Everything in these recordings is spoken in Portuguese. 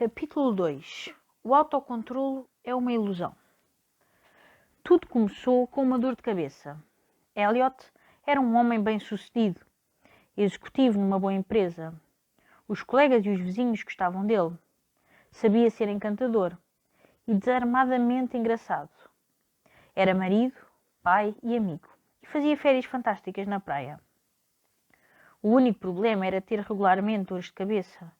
Capítulo 2. O autocontrolo é uma ilusão. Tudo começou com uma dor de cabeça. Elliot era um homem bem-sucedido, executivo numa boa empresa. Os colegas e os vizinhos gostavam dele. Sabia ser encantador e desarmadamente engraçado. Era marido, pai e amigo, e fazia férias fantásticas na praia. O único problema era ter regularmente dores de cabeça,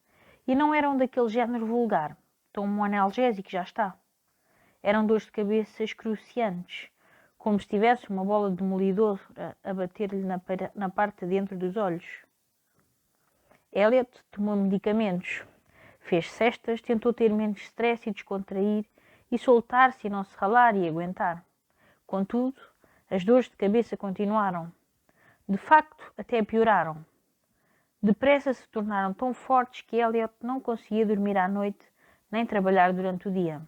e não eram daquele género vulgar. Toma um analgésico e já está. Eram dores de cabeça excruciantes, como se tivesse uma bola demolidora a bater-lhe na parte de dentro dos olhos. Elliot tomou medicamentos, fez cestas, tentou ter menos stress e descontrair e soltar-se e não se ralar e aguentar. Contudo, as dores de cabeça continuaram. De facto, até pioraram. Depressa se tornaram tão fortes que Elliot não conseguia dormir à noite nem trabalhar durante o dia.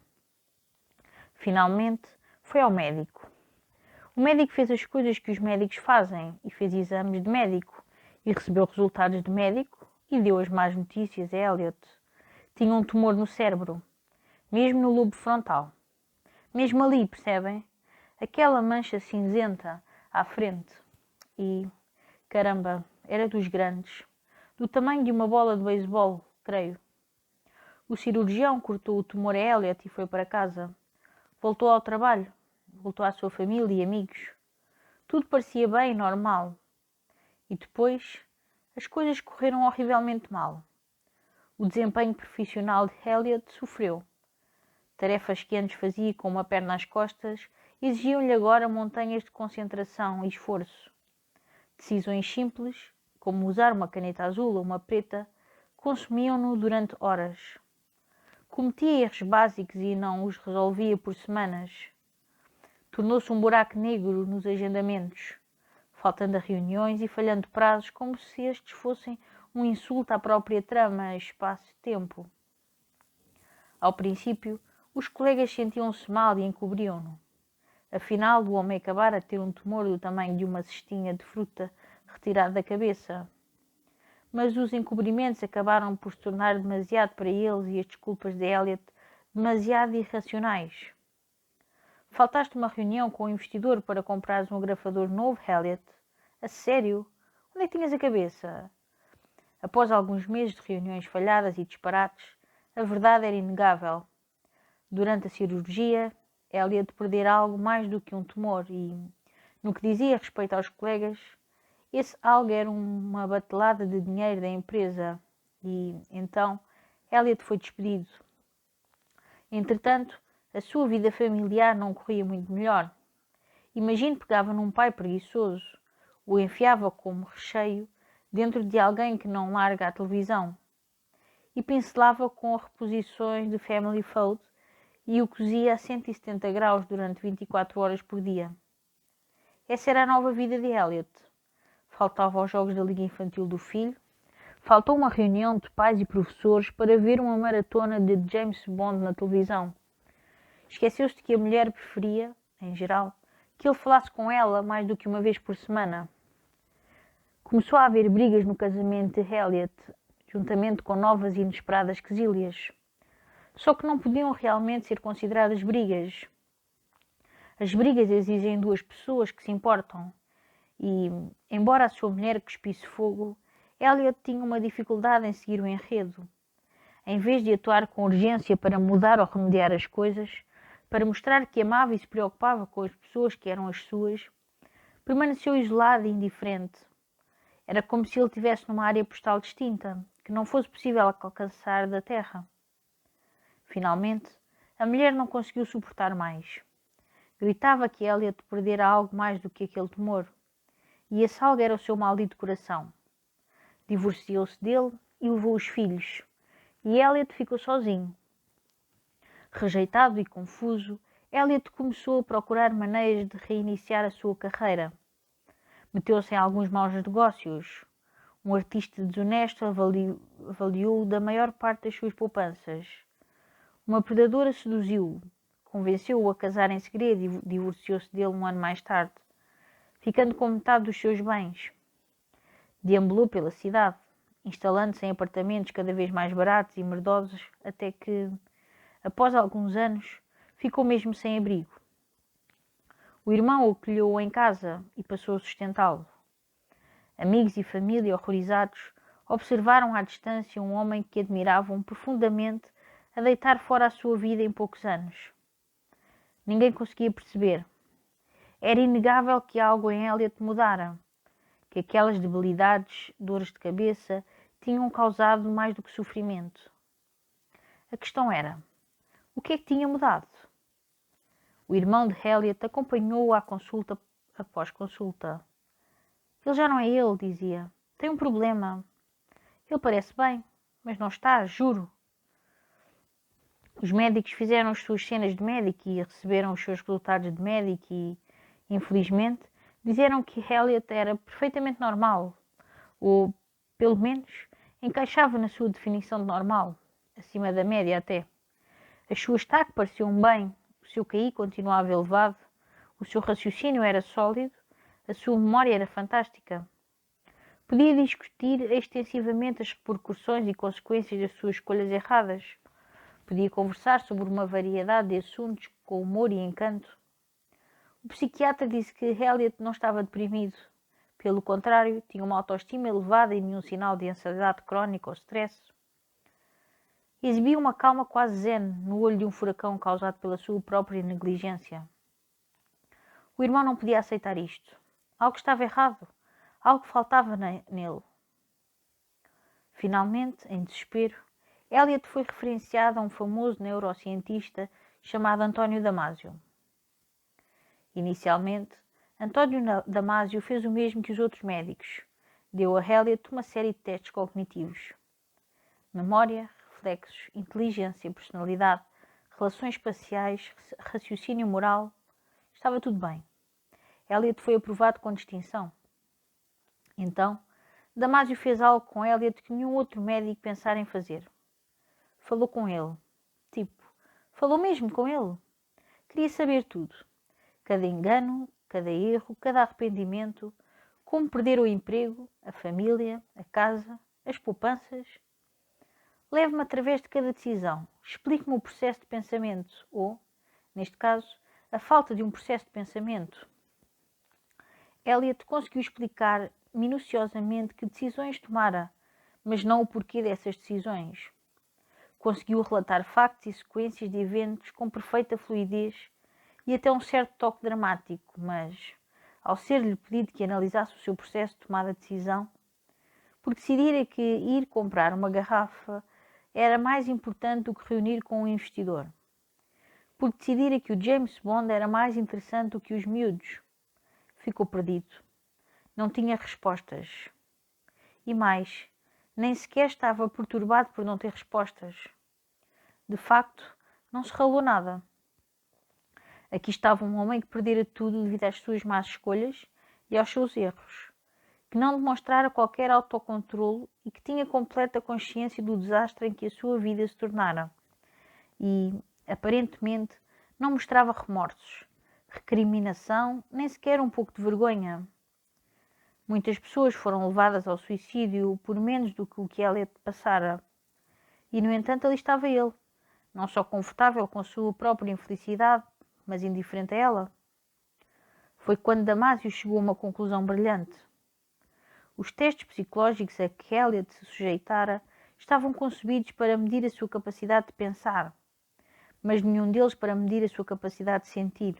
Finalmente, foi ao médico. O médico fez as coisas que os médicos fazem e fez exames de médico e recebeu resultados de médico e deu as más notícias a Elliot. Tinha um tumor no cérebro, mesmo no lobo frontal. Mesmo ali, percebem? Aquela mancha cinzenta à frente. E, caramba, era dos grandes. Do tamanho de uma bola de beisebol, creio. O cirurgião cortou o tumor a Elliot e foi para casa. Voltou ao trabalho, voltou à sua família e amigos. Tudo parecia bem e normal. E depois, as coisas correram horrivelmente mal. O desempenho profissional de Elliot sofreu. Tarefas que antes fazia com uma perna às costas exigiam-lhe agora montanhas de concentração e esforço. Decisões simples, como usar uma caneta azul ou uma preta, consumiam-no durante horas. Cometia erros básicos e não os resolvia por semanas. Tornou-se um buraco negro nos agendamentos, faltando a reuniões e falhando prazos como se estes fossem um insulto à própria trama, espaço e tempo. Ao princípio, os colegas sentiam-se mal e encobriam-no. Afinal, o homem acabara de ter um tumor do tamanho de uma cestinha de fruta retirado da cabeça. Mas os encobrimentos acabaram por se tornar demasiado para eles e as desculpas de Elliot demasiado irracionais. Faltaste uma reunião com o investidor para comprares um agrafador novo, Elliot? A sério? Onde é que tinhas a cabeça? Após alguns meses de reuniões falhadas e disparates, a verdade era inegável. Durante a cirurgia, Elliot perdera algo mais do que um tumor e, no que dizia respeito aos colegas, esse algo era uma batelada de dinheiro da empresa e, então, Elliot foi despedido. Entretanto, a sua vida familiar não corria muito melhor. Imagine pegava num pai preguiçoso, o enfiava como recheio dentro de alguém que não larga a televisão e pincelava com reposições de Family Feud e o cozia a 170 graus durante 24 horas por dia. Essa era a nova vida de Elliot. Faltava aos jogos da Liga Infantil do filho, faltou uma reunião de pais e professores para ver uma maratona de James Bond na televisão. Esqueceu-se de que a mulher preferia, em geral, que ele falasse com ela mais do que uma vez por semana. Começou a haver brigas no casamento de Elliot, juntamente com novas e inesperadas quesílias. Só que não podiam realmente ser consideradas brigas. As brigas exigem duas pessoas que se importam. E, embora a sua mulher cuspisse fogo, Elliot tinha uma dificuldade em seguir o enredo. Em vez de atuar com urgência para mudar ou remediar as coisas, para mostrar que amava e se preocupava com as pessoas que eram as suas, permaneceu isolado e indiferente. Era como se ele estivesse numa área postal distinta, que não fosse possível alcançar da terra. Finalmente, a mulher não conseguiu suportar mais. Gritava que Elliot perdera algo mais do que aquele tumor. E esse algo era o seu maldito coração. Divorciou-se dele e levou os filhos. E Elliot ficou sozinho. Rejeitado e confuso, Elliot começou a procurar maneiras de reiniciar a sua carreira. Meteu-se em alguns maus negócios. Um artista desonesto avaliou-o da maior parte das suas poupanças. Uma predadora seduziu-o, convenceu-o a casar em segredo e divorciou-se dele um ano mais tarde, ficando com metade dos seus bens. Deambulou pela cidade, instalando-se em apartamentos cada vez mais baratos e merdosos, até que, após alguns anos, ficou mesmo sem abrigo. O irmão o acolheu em casa e passou a sustentá-lo. Amigos e família, horrorizados, observaram à distância um homem que admiravam profundamente a deitar fora a sua vida em poucos anos. Ninguém conseguia perceber. Era inegável que algo em Elliot mudara, que aquelas debilidades, dores de cabeça, tinham causado mais do que sofrimento. A questão era, o que é que tinha mudado? O irmão de Elliot acompanhou-o à consulta após consulta. Ele já não é ele, dizia. Tem um problema. Ele parece bem, mas não está, juro. Os médicos fizeram as suas cenas de médico e receberam os seus resultados de médico e, infelizmente, disseram que Elliot era perfeitamente normal, ou, pelo menos, encaixava na sua definição de normal, acima da média até. As suas TAC pareciam bem, o seu QI continuava elevado, o seu raciocínio era sólido, a sua memória era fantástica. Podia discutir extensivamente as repercussões e consequências das suas escolhas erradas. Podia conversar sobre uma variedade de assuntos com humor e encanto. O psiquiatra disse que Elliot não estava deprimido. Pelo contrário, tinha uma autoestima elevada e nenhum sinal de ansiedade crónica ou stress. Exibia uma calma quase zen no olho de um furacão causado pela sua própria negligência. O irmão não podia aceitar isto. Algo estava errado. Algo faltava nele. Finalmente, em desespero, Elliot foi referenciado a um famoso neurocientista chamado António Damasio. Inicialmente, António Damasio fez o mesmo que os outros médicos. Deu a Elliot uma série de testes cognitivos. Memória, reflexos, inteligência, personalidade, relações espaciais, raciocínio moral. Estava tudo bem. Elliot foi aprovado com distinção. Então, Damasio fez algo com Elliot que nenhum outro médico pensara em fazer. Falou com ele. Falou mesmo com ele. Queria saber tudo. Cada engano, cada erro, cada arrependimento, como perder o emprego, a família, a casa, as poupanças. Leve-me através de cada decisão. Explique-me o processo de pensamento ou, neste caso, a falta de um processo de pensamento. Elliot conseguiu explicar minuciosamente que decisões tomara, mas não o porquê dessas decisões. Conseguiu relatar factos e sequências de eventos com perfeita fluidez e até um certo toque dramático, mas, ao ser-lhe pedido que analisasse o seu processo de tomada de decisão, por decidir que ir comprar uma garrafa era mais importante do que reunir com um investidor, por decidir que o James Bond era mais interessante do que os miúdos, ficou perdido. Não tinha respostas. E mais, nem sequer estava perturbado por não ter respostas. De facto, não se ralou nada. Aqui estava um homem que perdera tudo devido às suas más escolhas e aos seus erros, que não demonstrara qualquer autocontrole e que tinha completa consciência do desastre em que a sua vida se tornara. E, aparentemente, não mostrava remorsos, recriminação, nem sequer um pouco de vergonha. Muitas pessoas foram levadas ao suicídio por menos do que o que Elliot passara. E, no entanto, ali estava ele, não só confortável com a sua própria infelicidade, mas indiferente a ela. Foi quando Damasio chegou a uma conclusão brilhante. Os testes psicológicos a que Elliot se sujeitara estavam concebidos para medir a sua capacidade de pensar, mas nenhum deles para medir a sua capacidade de sentir.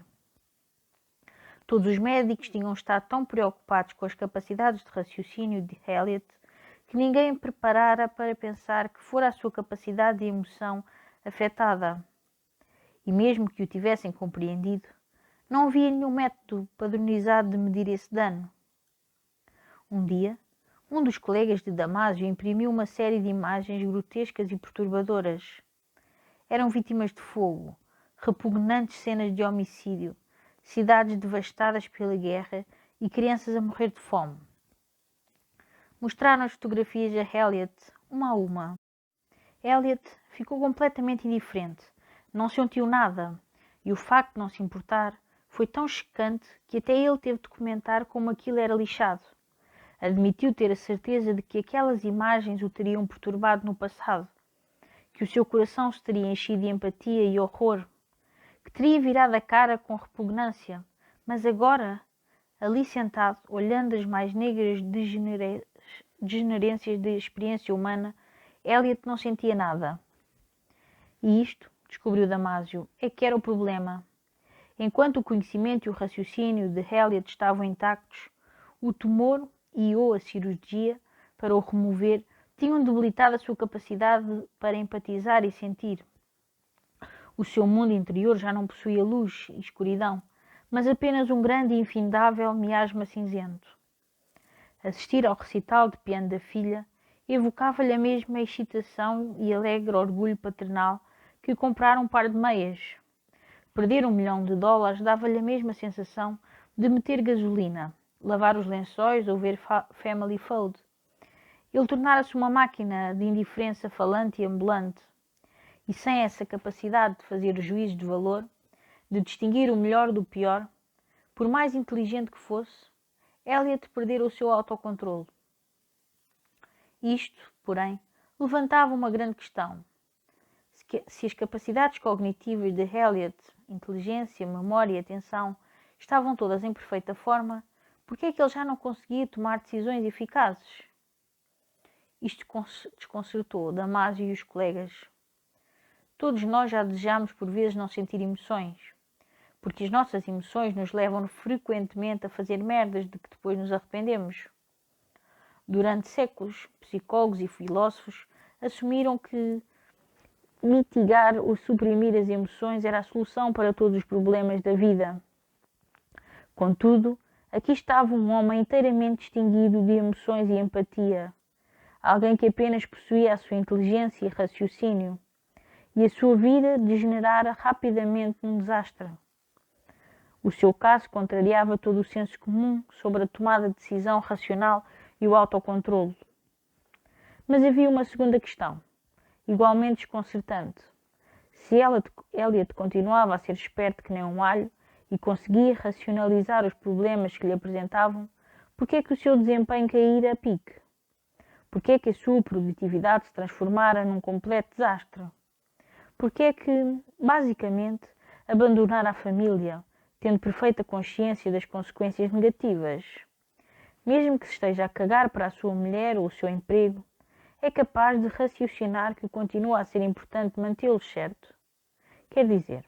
Todos os médicos tinham estado tão preocupados com as capacidades de raciocínio de Elliot que ninguém preparara para pensar que fora a sua capacidade de emoção afetada. E mesmo que o tivessem compreendido, não havia nenhum método padronizado de medir esse dano. Um dia, um dos colegas de Damasio imprimiu uma série de imagens grotescas e perturbadoras. Eram vítimas de fogo, repugnantes cenas de homicídio, cidades devastadas pela guerra e crianças a morrer de fome. Mostraram as fotografias a Elliot, uma a uma. Elliot ficou completamente indiferente, não sentiu nada, e o facto de não se importar foi tão chocante que até ele teve de comentar como aquilo era lixado. Admitiu ter a certeza de que aquelas imagens o teriam perturbado no passado, que o seu coração se teria enchido de empatia e horror, que teria virado a cara com repugnância, mas agora, ali sentado, olhando as mais negras degenerências da experiência humana, Elliot não sentia nada. E isto, descobriu Damásio, é que era o problema. Enquanto o conhecimento e o raciocínio de Elliot estavam intactos, o tumor ou a cirurgia para o remover tinham debilitado a sua capacidade para empatizar e sentir. O seu mundo interior já não possuía luz e escuridão, mas apenas um grande e infindável miasma cinzento. Assistir ao recital de piano da filha evocava-lhe a mesma excitação e alegre orgulho paternal que comprar um par de meias. Perder $1 milhão dava-lhe a mesma sensação de meter gasolina, lavar os lençóis ou ver Family Feud. Ele tornara-se uma máquina de indiferença falante e ambulante. E sem essa capacidade de fazer juízos de valor, de distinguir o melhor do pior, por mais inteligente que fosse, Elliot perdera o seu autocontrole. Isto, porém, levantava uma grande questão. Se as capacidades cognitivas de Elliot, inteligência, memória e atenção, estavam todas em perfeita forma, por que é que ele já não conseguia tomar decisões eficazes? Isto desconcertou Damásio e os colegas. Todos nós já desejamos por vezes não sentir emoções, porque as nossas emoções nos levam frequentemente a fazer merdas de que depois nos arrependemos. Durante séculos, psicólogos e filósofos assumiram que mitigar ou suprimir as emoções era a solução para todos os problemas da vida. Contudo, aqui estava um homem inteiramente distinguido de emoções e empatia, alguém que apenas possuía a sua inteligência e raciocínio, e a sua vida degenerara rapidamente num desastre. O seu caso contrariava todo o senso comum sobre a tomada de decisão racional e o autocontrole. Mas havia uma segunda questão, igualmente desconcertante. Se Elliot continuava a ser esperto que nem um alho e conseguia racionalizar os problemas que lhe apresentavam, por que é que o seu desempenho caíra a pique? Por que é que a sua produtividade se transformara num completo desastre? Por que é que, basicamente, abandonara a família, tendo perfeita consciência das consequências negativas? Mesmo que se esteja a cagar para a sua mulher ou o seu emprego, é capaz de raciocinar que continua a ser importante mantê-los, certo? Quer dizer,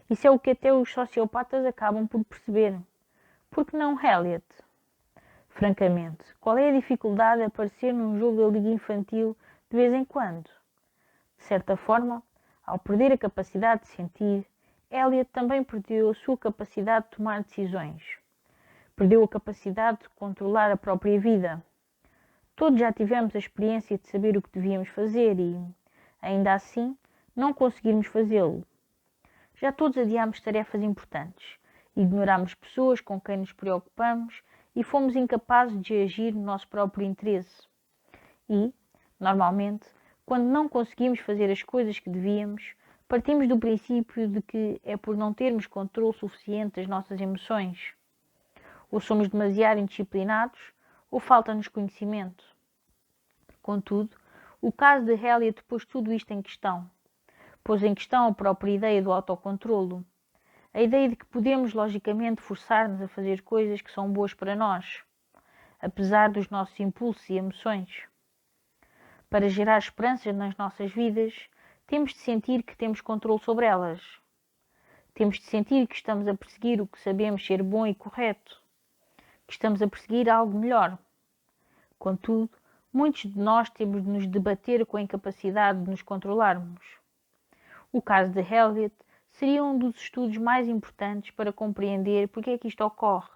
isso é o que até os sociopatas acabam por perceber. Por que não Elliot? Francamente, qual é a dificuldade de aparecer num jogo da Liga Infantil de vez em quando? De certa forma, ao perder a capacidade de sentir, Elliot também perdeu a sua capacidade de tomar decisões. Perdeu a capacidade de controlar a própria vida. Todos já tivemos a experiência de saber o que devíamos fazer e, ainda assim, não conseguirmos fazê-lo. Já todos adiámos tarefas importantes, ignorámos pessoas com quem nos preocupamos e fomos incapazes de agir no nosso próprio interesse. E, normalmente, quando não conseguimos fazer as coisas que devíamos, partimos do princípio de que é por não termos controle suficiente das nossas emoções. Ou somos demasiado indisciplinados, ou falta-nos conhecimento. Contudo, o caso de Elliot pôs tudo isto em questão. Pôs em questão a própria ideia do autocontrolo. A ideia de que podemos, logicamente, forçar-nos a fazer coisas que são boas para nós, apesar dos nossos impulsos e emoções. Para gerar esperanças nas nossas vidas, temos de sentir que temos controle sobre elas. Temos de sentir que estamos a perseguir o que sabemos ser bom e correto, que estamos a perseguir algo melhor. Contudo, muitos de nós temos de nos debater com a incapacidade de nos controlarmos. O caso de Elliot seria um dos estudos mais importantes para compreender porque é que isto ocorre.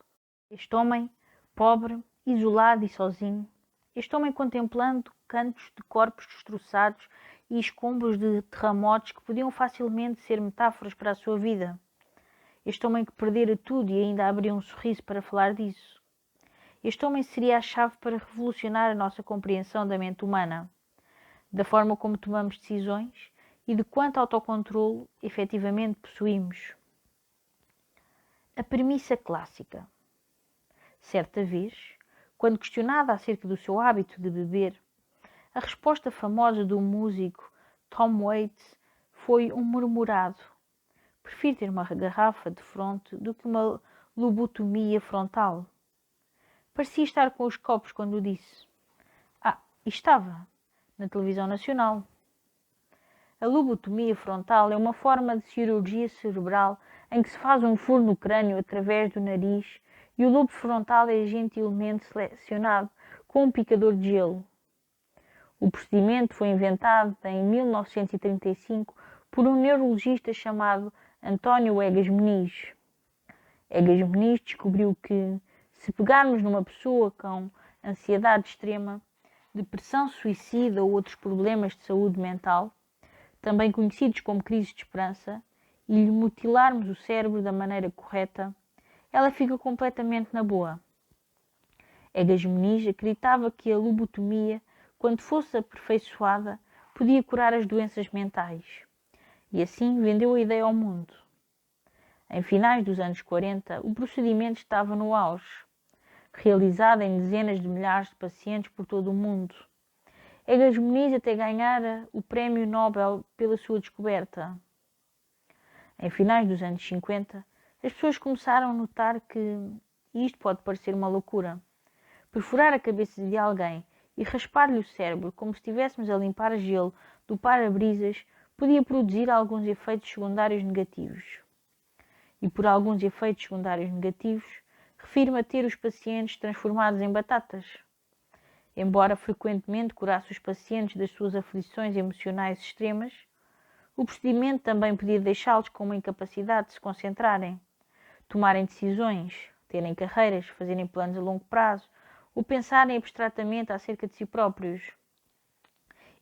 Este homem, pobre, isolado e sozinho, este homem contemplando cantos de corpos destroçados e escombros de terremotos que podiam facilmente ser metáforas para a sua vida. Este homem que perdera tudo e ainda abria um sorriso para falar disso. Este homem seria a chave para revolucionar a nossa compreensão da mente humana, da forma como tomamos decisões e de quanto autocontrole efetivamente possuímos. A premissa clássica. Certa vez, Quando questionada acerca do seu hábito de beber, a resposta famosa do músico Tom Waits foi um murmurado: prefiro ter uma garrafa de fronte do que uma lobotomia frontal. Parecia estar com os copos quando o disse. E estava, na televisão nacional. A lobotomia frontal é uma forma de cirurgia cerebral em que se faz um furo no crânio através do nariz e o lobo frontal é gentilmente selecionado com um picador de gelo. O procedimento foi inventado em 1935 por um neurologista chamado António Egas Muniz. Egas Muniz descobriu que, se pegarmos numa pessoa com ansiedade extrema, depressão suicida ou outros problemas de saúde mental, também conhecidos como crises de esperança, e lhe mutilarmos o cérebro da maneira correta, ela fica completamente na boa. Egas Muniz acreditava que a lobotomia, quando fosse aperfeiçoada, podia curar as doenças mentais, e assim vendeu a ideia ao mundo. Em finais dos anos 40, o procedimento estava no auge, realizado em dezenas de milhares de pacientes por todo o mundo. Egas Muniz até ganhara o Prémio Nobel pela sua descoberta. Em finais dos anos 50, as pessoas começaram a notar que, e isto pode parecer uma loucura, perfurar a cabeça de alguém e raspar-lhe o cérebro como se estivéssemos a limpar gelo do para-brisas podia produzir alguns efeitos secundários negativos. E por alguns efeitos secundários negativos, refiro-me a ter os pacientes transformados em batatas. Embora frequentemente curasse os pacientes das suas aflições emocionais extremas, o procedimento também podia deixá-los com uma incapacidade de se concentrarem, tomarem decisões, terem carreiras, fazerem planos a longo prazo ou pensarem abstratamente acerca de si próprios.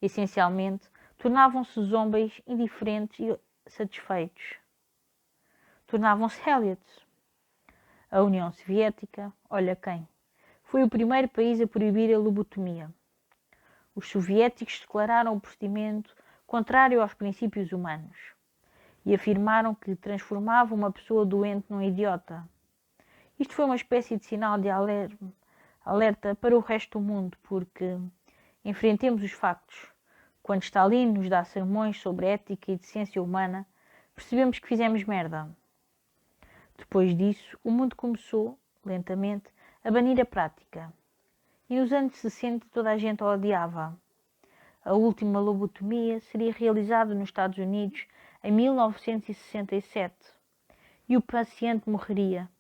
Essencialmente, tornavam-se zombies indiferentes e satisfeitos. Tornavam-se Elliot. A União Soviética, olha quem, foi o primeiro país a proibir a lobotomia. Os soviéticos declararam o procedimento contrário aos princípios humanos e afirmaram que transformava uma pessoa doente num idiota. Isto foi uma espécie de sinal de alerta para o resto do mundo, porque enfrentemos os factos. Quando Stalin nos dá sermões sobre ética e decência humana, percebemos que fizemos merda. Depois disso, o mundo começou, lentamente, a banir a prática. E nos anos 60 toda a gente a odiava. A última lobotomia seria realizada nos Estados Unidos em 1967 e o paciente morreria.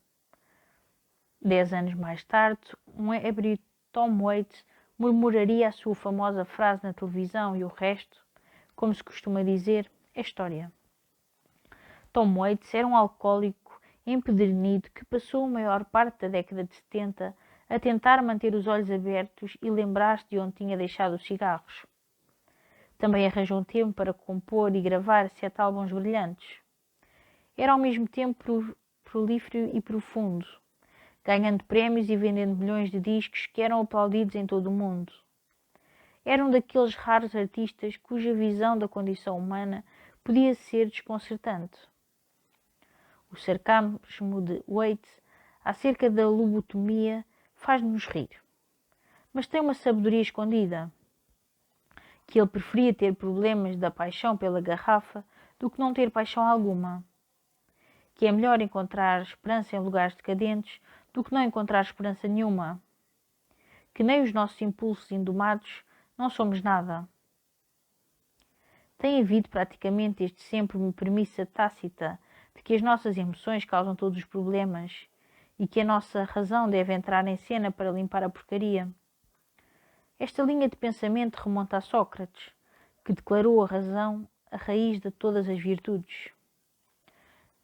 10 anos mais tarde, um ébrio Tom Waits murmuraria a sua famosa frase na televisão e o resto, como se costuma dizer, é história. Tom Waits era um alcoólico empedernido que passou a maior parte da década de 70 a tentar manter os olhos abertos e lembrar-se de onde tinha deixado os cigarros. Também arranjou um tempo para compor e gravar 7 álbuns brilhantes. Era ao mesmo tempo prolífero e profundo, ganhando prémios e vendendo milhões de discos que eram aplaudidos em todo o mundo. Era um daqueles raros artistas cuja visão da condição humana podia ser desconcertante. O sarcasmo de Waits acerca da lobotomia faz-nos rir, mas tem uma sabedoria escondida, que ele preferia ter problemas da paixão pela garrafa do que não ter paixão alguma, que é melhor encontrar esperança em lugares decadentes do que não encontrar esperança nenhuma, que nem os nossos impulsos indomados não somos nada. Tem havido praticamente desde sempre uma premissa tácita de que as nossas emoções causam todos os problemas e que a nossa razão deve entrar em cena para limpar a porcaria. Esta linha de pensamento remonta a Sócrates, que declarou a razão a raiz de todas as virtudes.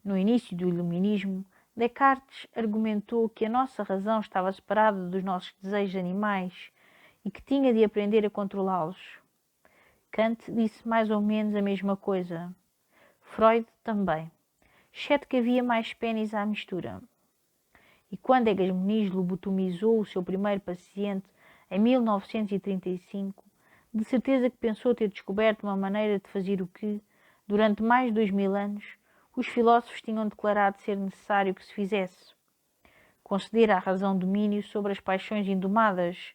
No início do Iluminismo, Descartes argumentou que a nossa razão estava separada dos nossos desejos animais e que tinha de aprender a controlá-los. Kant disse mais ou menos a mesma coisa. Freud também, exceto que havia mais pênis à mistura. E quando Egas Muniz lobotomizou o seu primeiro paciente em 1935, de certeza que pensou ter descoberto uma maneira de fazer o que, durante mais de 2000 anos, os filósofos tinham declarado ser necessário que se fizesse: conceder à razão domínio sobre as paixões indomadas,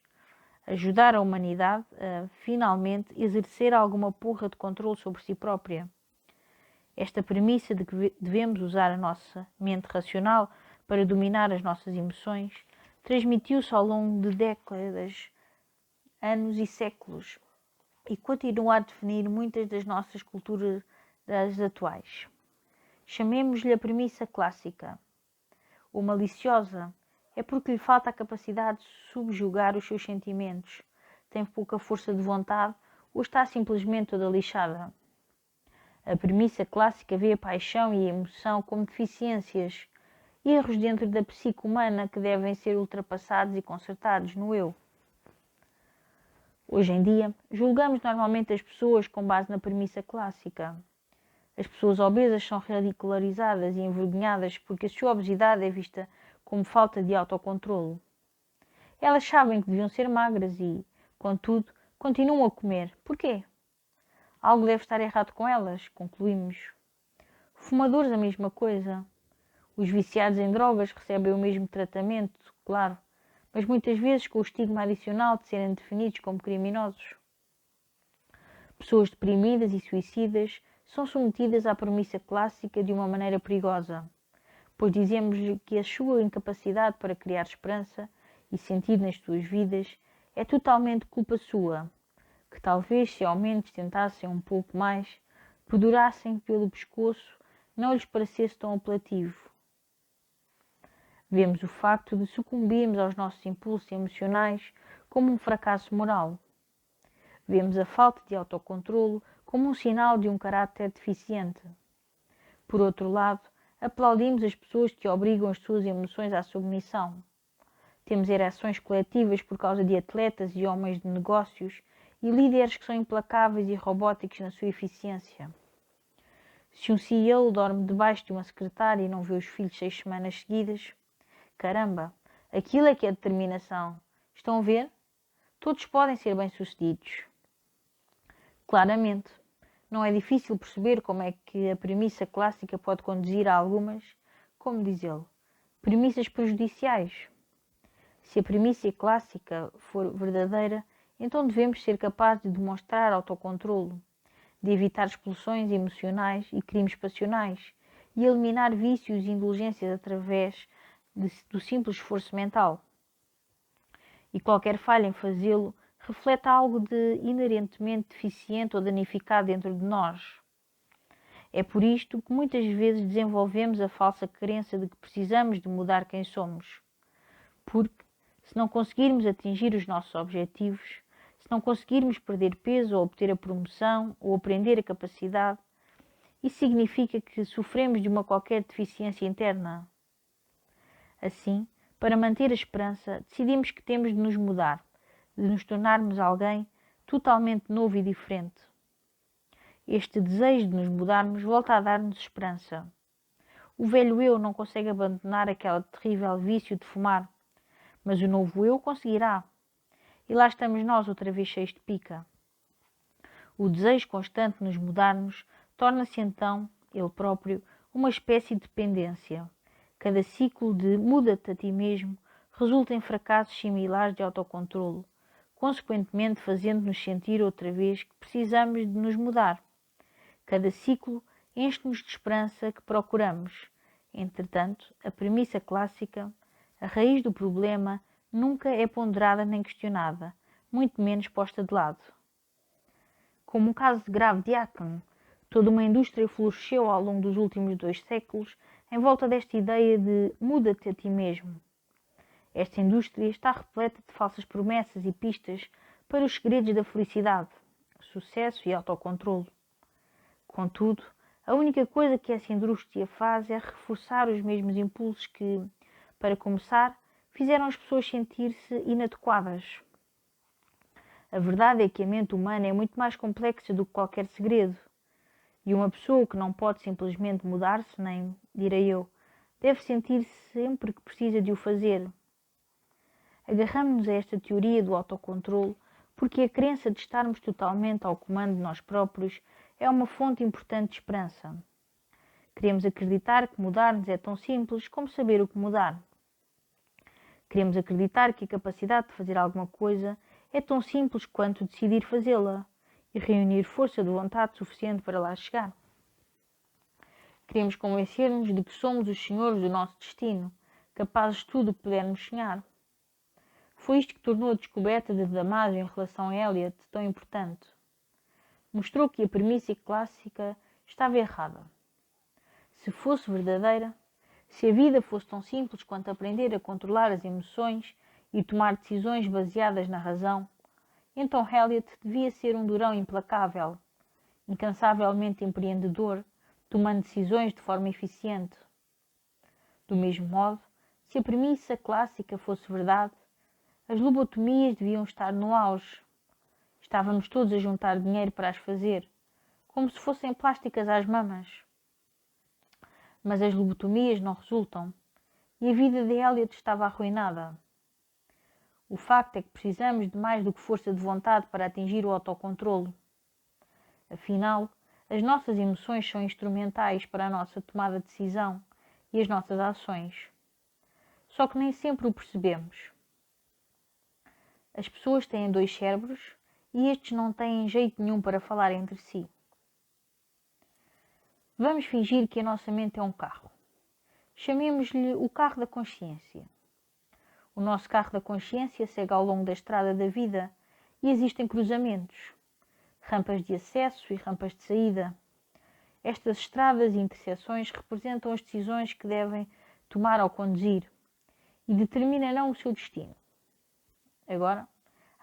ajudar a humanidade a, finalmente, exercer alguma porra de controle sobre si própria. Esta premissa de que devemos usar a nossa mente racional para dominar as nossas emoções transmitiu-se ao longo de décadas, anos e séculos e continua a definir muitas das nossas culturas atuais. Chamemos-lhe a premissa clássica. O maliciosa é porque lhe falta a capacidade de subjugar os seus sentimentos, tem pouca força de vontade ou está simplesmente toda lixada. A premissa clássica vê a paixão e a emoção como deficiências, erros dentro da psique humana que devem ser ultrapassados e consertados no eu. Hoje em dia, julgamos normalmente as pessoas com base na premissa clássica. As pessoas obesas são ridicularizadas e envergonhadas porque a sua obesidade é vista como falta de autocontrolo. Elas sabem que deviam ser magras e, contudo, continuam a comer. Porquê? Algo deve estar errado com elas, concluímos. Fumadores, a mesma coisa. Os viciados em drogas recebem o mesmo tratamento, claro, mas muitas vezes com o estigma adicional de serem definidos como criminosos. Pessoas deprimidas e suicidas são submetidas à premissa clássica de uma maneira perigosa, pois dizemos-lhe que a sua incapacidade para criar esperança e sentido nas suas vidas é totalmente culpa sua, que talvez se ao menos tentassem um pouco mais, pendurassem pelo pescoço, não lhes parecesse tão apelativo. Vemos o facto de sucumbirmos aos nossos impulsos emocionais como um fracasso moral. Vemos a falta de autocontrolo como um sinal de um caráter deficiente. Por outro lado, aplaudimos as pessoas que obrigam as suas emoções à submissão. Temos ereções coletivas por causa de atletas e homens de negócios e líderes que são implacáveis e robóticos na sua eficiência. Se um CEO dorme debaixo de uma secretária e não vê os filhos 6 semanas seguidas, caramba, aquilo é que é determinação. Estão a ver? Todos podem ser bem-sucedidos. Claramente, não é difícil perceber como é que a premissa clássica pode conduzir a algumas, como diz ele, premissas prejudiciais. Se a premissa clássica for verdadeira, então devemos ser capazes de demonstrar autocontrolo, de evitar explosões emocionais e crimes passionais e eliminar vícios e indulgências através do simples esforço mental. E qualquer falha em fazê-lo reflete algo de inerentemente deficiente ou danificado dentro de nós. É por isto que muitas vezes desenvolvemos a falsa crença de que precisamos de mudar quem somos. Porque, se não conseguirmos atingir os nossos objetivos, se não conseguirmos perder peso ou obter a promoção ou aprender a capacidade, isso significa que sofremos de uma qualquer deficiência interna. Assim, para manter a esperança, decidimos que temos de nos mudar, de nos tornarmos alguém totalmente novo e diferente. Este desejo de nos mudarmos volta a dar-nos esperança. O velho eu não consegue abandonar aquele terrível vício de fumar, mas o novo eu conseguirá. E lá estamos nós outra vez cheios de pica. O desejo constante de nos mudarmos torna-se então, ele próprio, uma espécie de dependência. Cada ciclo de muda-te a ti mesmo resulta em fracassos similares de autocontrolo, consequentemente fazendo-nos sentir outra vez que precisamos de nos mudar. Cada ciclo enche-nos de esperança que procuramos. Entretanto, a premissa clássica, a raiz do problema, nunca é ponderada nem questionada, muito menos posta de lado. Como um caso grave de acne, toda uma indústria floresceu ao longo dos últimos 2 séculos em volta desta ideia de muda-te a ti mesmo. Esta indústria está repleta de falsas promessas e pistas para os segredos da felicidade, sucesso e autocontrolo. Contudo, a única coisa que essa indústria faz é reforçar os mesmos impulsos que, para começar, fizeram as pessoas sentir-se inadequadas. A verdade é que a mente humana é muito mais complexa do que qualquer segredo. E uma pessoa que não pode simplesmente mudar-se, nem, direi eu, deve sentir-se sempre que precisa de o fazer. Agarramos-nos a esta teoria do autocontrolo porque a crença de estarmos totalmente ao comando de nós próprios é uma fonte importante de esperança. Queremos acreditar que mudar-nos é tão simples como saber o que mudar. Queremos acreditar que a capacidade de fazer alguma coisa é tão simples quanto decidir fazê-la e reunir força de vontade suficiente para lá chegar. Queremos convencer-nos de que somos os senhores do nosso destino, capazes de tudo o que pudermos sonhar. Foi isto que tornou a descoberta de Damasio em relação a Eliot tão importante. Mostrou que a premissa clássica estava errada. Se fosse verdadeira, se a vida fosse tão simples quanto aprender a controlar as emoções e tomar decisões baseadas na razão, então Eliot devia ser um durão implacável, incansavelmente empreendedor, tomando decisões de forma eficiente. Do mesmo modo, se a premissa clássica fosse verdade, as lobotomias deviam estar no auge. Estávamos todos a juntar dinheiro para as fazer, como se fossem plásticas às mamas. Mas as lobotomias não resultam, e a vida de Eliot estava arruinada. O facto é que precisamos de mais do que força de vontade para atingir o autocontrolo. Afinal, as nossas emoções são instrumentais para a nossa tomada de decisão e as nossas ações. Só que nem sempre o percebemos. As pessoas têm 2 cérebros e estes não têm jeito nenhum para falar entre si. Vamos fingir que a nossa mente é um carro. Chamemos-lhe o carro da consciência. O nosso carro da consciência segue ao longo da estrada da vida e existem cruzamentos, rampas de acesso e rampas de saída. Estas estradas e interseções representam as decisões que devem tomar ao conduzir e determinarão o seu destino. Agora,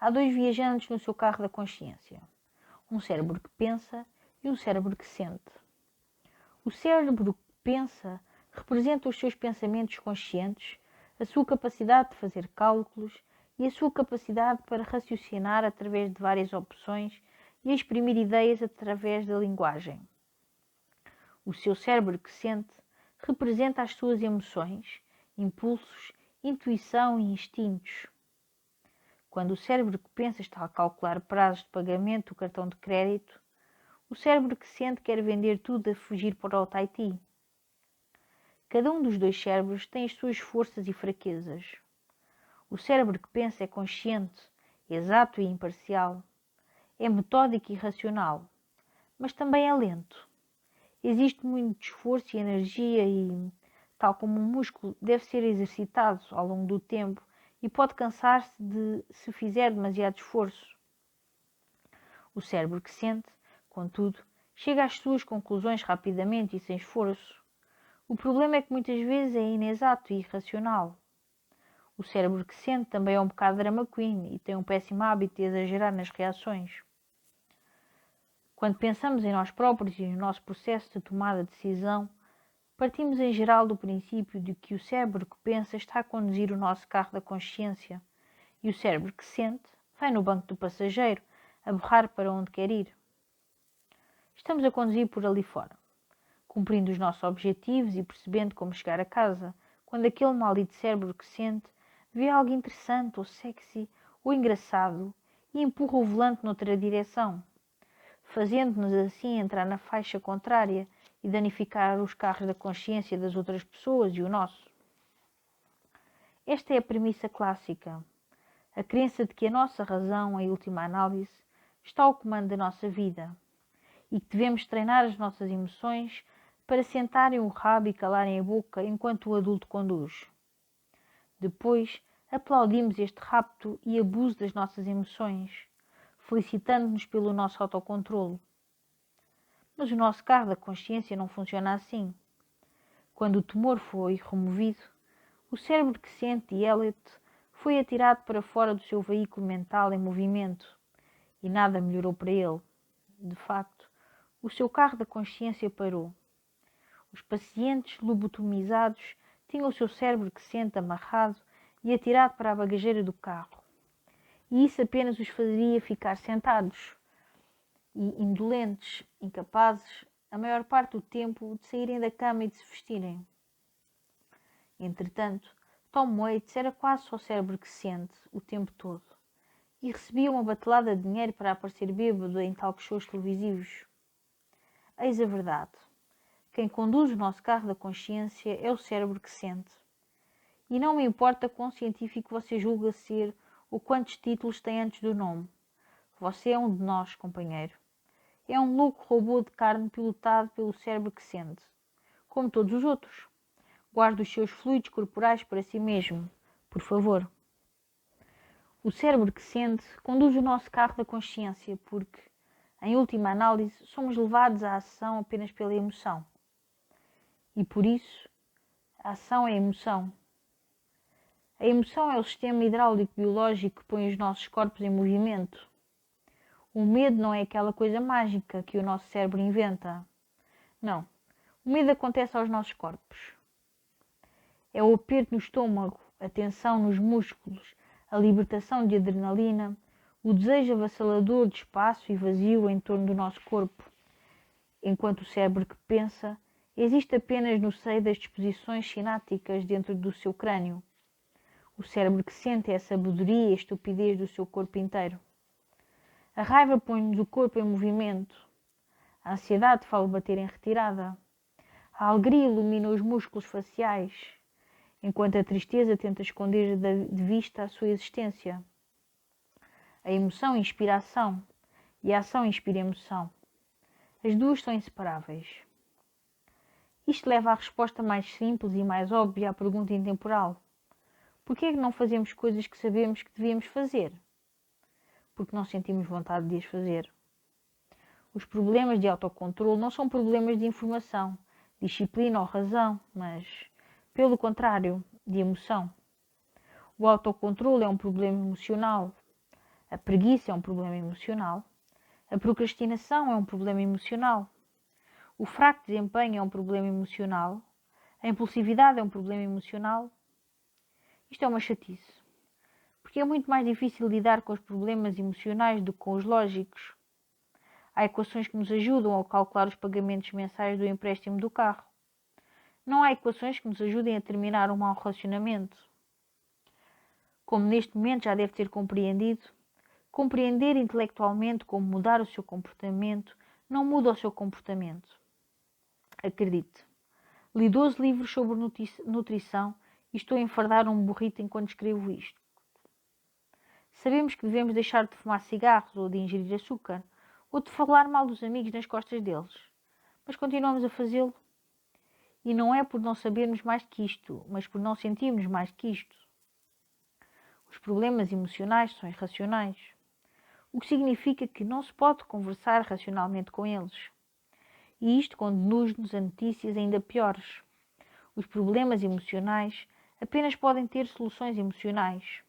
há 2 viajantes no seu carro da consciência. Um cérebro que pensa e um cérebro que sente. O cérebro que pensa representa os seus pensamentos conscientes, a sua capacidade de fazer cálculos e a sua capacidade para raciocinar através de várias opções e exprimir ideias através da linguagem. O seu cérebro que sente representa as suas emoções, impulsos, intuição e instintos. Quando o cérebro que pensa está a calcular prazos de pagamento do cartão de crédito, o cérebro que sente quer vender tudo a fugir para o Tahiti. Cada um dos 2 cérebros tem as suas forças e fraquezas. O cérebro que pensa é consciente, exato e imparcial. É metódico e racional, mas também é lento. Existe muito esforço e energia e, tal como um músculo, deve ser exercitado ao longo do tempo e pode cansar-se se fizer demasiado esforço. O cérebro que sente, contudo, chega às suas conclusões rapidamente e sem esforço. O problema é que muitas vezes é inexato e irracional. O cérebro que sente também é um bocado drama queen e tem um péssimo hábito de exagerar nas reações. Quando pensamos em nós próprios e no nosso processo de tomada de decisão, partimos em geral do princípio de que o cérebro que pensa está a conduzir o nosso carro da consciência e o cérebro que sente vai no banco do passageiro a berrar para onde quer ir. Estamos a conduzir por ali fora, cumprindo os nossos objetivos e percebendo como chegar a casa, quando aquele maldito cérebro que sente vê algo interessante ou sexy ou engraçado e empurra o volante noutra direção, fazendo-nos assim entrar na faixa contrária e danificar os carros da consciência das outras pessoas e o nosso. Esta é a premissa clássica, a crença de que a nossa razão, em última análise, está ao comando da nossa vida e que devemos treinar as nossas emoções para sentarem o rabo e calarem a boca enquanto o adulto conduz. Depois, aplaudimos este rapto e abuso das nossas emoções, felicitando-nos pelo nosso autocontrolo. Mas o nosso carro da consciência não funciona assim. Quando o tumor foi removido, o cérebro que sente Eliot foi atirado para fora do seu veículo mental em movimento e nada melhorou para ele. De facto, o seu carro da consciência parou. Os pacientes lobotomizados tinham o seu cérebro que sente amarrado e atirado para a bagageira do carro. E isso apenas os fazia ficar sentados e indolentes, incapazes, a maior parte do tempo, de saírem da cama e de se vestirem. Entretanto, Tom Waits era quase só o cérebro que sente, o tempo todo, e recebia uma batelada de dinheiro para aparecer bêbado em talk shows televisivos. Eis a verdade. Quem conduz o nosso carro da consciência é o cérebro que sente. E não me importa quão científico você julga ser ou quantos títulos tem antes do nome. Você é um de nós, companheiro. É um louco robô de carne pilotado pelo cérebro que sente. Como todos os outros. Guarde os seus fluidos corporais para si mesmo, por favor. O cérebro que sente conduz o nosso carro da consciência porque, em última análise, somos levados à ação apenas pela emoção. E por isso, a ação é emoção. A emoção é o sistema hidráulico biológico que põe os nossos corpos em movimento. O medo não é aquela coisa mágica que o nosso cérebro inventa. Não. O medo acontece aos nossos corpos. É o aperto no estômago, a tensão nos músculos, a libertação de adrenalina, o desejo avassalador de espaço e vazio em torno do nosso corpo. Enquanto o cérebro que pensa existe apenas no seio das disposições sinápticas dentro do seu crânio. O cérebro que sente é a sabedoria e a estupidez do seu corpo inteiro. A raiva põe-nos o corpo em movimento. A ansiedade faz-o bater em retirada. A alegria ilumina os músculos faciais, enquanto a tristeza tenta esconder de vista a sua existência. A emoção inspira a ação e a ação inspira a emoção. As duas são inseparáveis. Isto leva à resposta mais simples e mais óbvia à pergunta intemporal. Por que é que não fazemos coisas que sabemos que devíamos fazer? Porque não sentimos vontade de as fazer. Os problemas de autocontrole não são problemas de informação, disciplina ou razão, mas, pelo contrário, de emoção. O autocontrole é um problema emocional. A preguiça é um problema emocional. A procrastinação é um problema emocional. O fraco desempenho é um problema emocional. A impulsividade é um problema emocional. Isto é uma chatice, porque é muito mais difícil lidar com os problemas emocionais do que com os lógicos. Há equações que nos ajudam a calcular os pagamentos mensais do empréstimo do carro. Não há equações que nos ajudem a terminar um mau relacionamento. Como neste momento já deve ter compreendido, compreender intelectualmente como mudar o seu comportamento não muda o seu comportamento. Acredite, li 12 livros sobre nutrição e estou a enfardar um burrito enquanto escrevo isto. Sabemos que devemos deixar de fumar cigarros ou de ingerir açúcar ou de falar mal dos amigos nas costas deles, mas continuamos a fazê-lo. E não é por não sabermos mais que isto, mas por não sentirmos mais que isto. Os problemas emocionais são irracionais, o que significa que não se pode conversar racionalmente com eles. E isto conduz-nos a notícias ainda piores. Os problemas emocionais apenas podem ter soluções emocionais.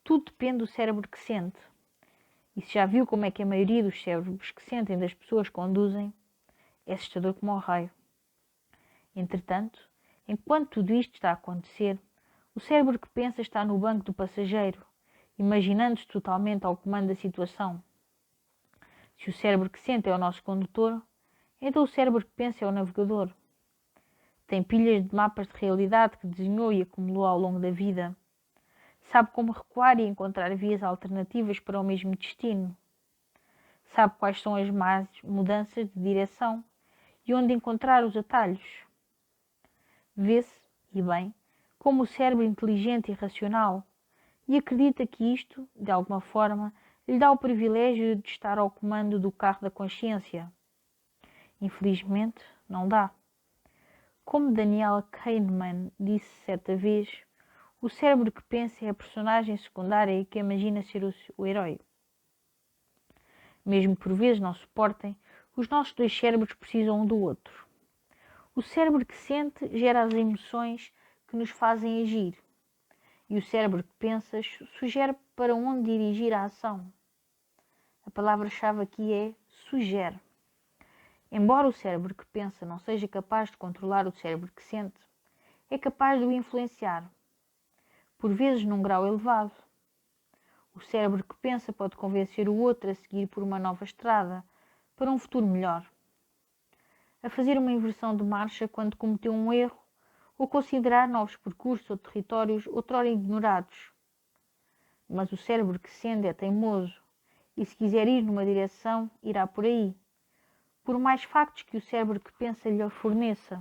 Tudo depende do cérebro que sente. E se já viu como é que a maioria dos cérebros que sentem das pessoas conduzem, é assustador como o raio. Entretanto, enquanto tudo isto está a acontecer, o cérebro que pensa está no banco do passageiro, imaginando-se totalmente ao comando da situação. Se o cérebro que sente é o nosso condutor, então o cérebro que pensa é o navegador. Tem pilhas de mapas de realidade que desenhou e acumulou ao longo da vida. Sabe como recuar e encontrar vias alternativas para o mesmo destino. Sabe quais são as más mudanças de direção e onde encontrar os atalhos. Vê-se, e bem, como o cérebro inteligente e racional e acredita que isto, de alguma forma, lhe dá o privilégio de estar ao comando do carro da consciência. Infelizmente, não dá. Como Daniel Kahneman disse certa vez, o cérebro que pensa é a personagem secundária que imagina ser o herói. Mesmo por vezes não suportem, os nossos dois cérebros precisam um do outro. O cérebro que sente gera as emoções que nos fazem agir. E o cérebro que pensa sugere para onde dirigir a ação. A palavra-chave aqui é sugere. Embora o cérebro que pensa não seja capaz de controlar o cérebro que sente, é capaz de o influenciar, por vezes num grau elevado. O cérebro que pensa pode convencer o outro a seguir por uma nova estrada, para um futuro melhor. A fazer uma inversão de marcha quando cometeu um erro, ou considerar novos percursos ou territórios outrora ignorados. Mas o cérebro que sente é teimoso, e se quiser ir numa direção, irá por aí, por mais factos que o cérebro que pensa lhe forneça.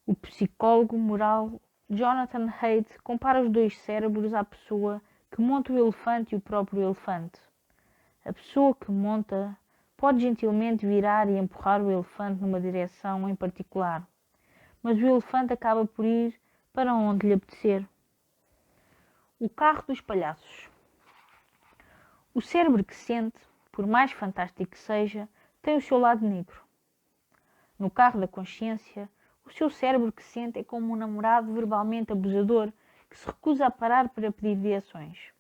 O psicólogo moral Jonathan Haidt compara os dois cérebros à pessoa que monta o elefante e o próprio elefante. A pessoa que monta pode gentilmente virar e empurrar o elefante numa direção em particular, mas o elefante acaba por ir para onde lhe apetecer. O carro dos palhaços. O cérebro que sente, por mais fantástico que seja, tem o seu lado negro. No carro da consciência, o seu cérebro que sente é como um namorado verbalmente abusador que se recusa a parar para pedir direções.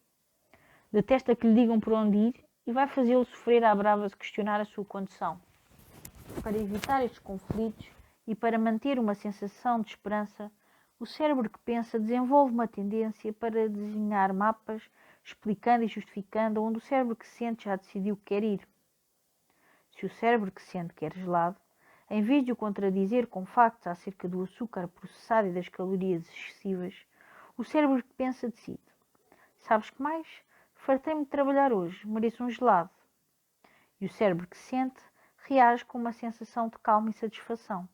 Detesta que lhe digam por onde ir e vai fazê-lo sofrer à brava se questionar a sua condição. Para evitar estes conflitos e para manter uma sensação de esperança, o cérebro que pensa desenvolve uma tendência para desenhar mapas explicando e justificando onde o cérebro que sente já decidiu que quer ir. Se o cérebro que sente quer gelado, em vez de o contradizer com factos acerca do açúcar processado e das calorias excessivas, o cérebro que pensa decide: sabes que mais? Fartei-me de trabalhar hoje, mereço um gelado. E o cérebro que sente reage com uma sensação de calma e satisfação.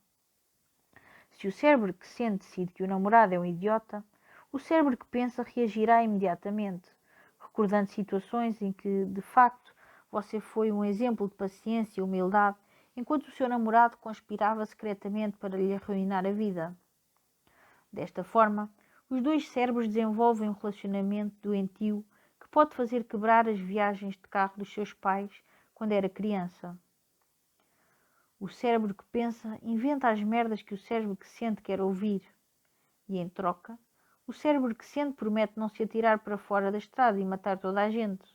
Se o cérebro que sente decide que o namorado é um idiota, o cérebro que pensa reagirá imediatamente, recordando situações em que, de facto, você foi um exemplo de paciência e humildade, enquanto o seu namorado conspirava secretamente para lhe arruinar a vida. Desta forma, os dois cérebros desenvolvem um relacionamento doentio que pode fazer quebrar as viagens de carro dos seus pais quando era criança. O cérebro que pensa inventa as merdas que o cérebro que sente quer ouvir. E, em troca, o cérebro que sente promete não se atirar para fora da estrada e matar toda a gente.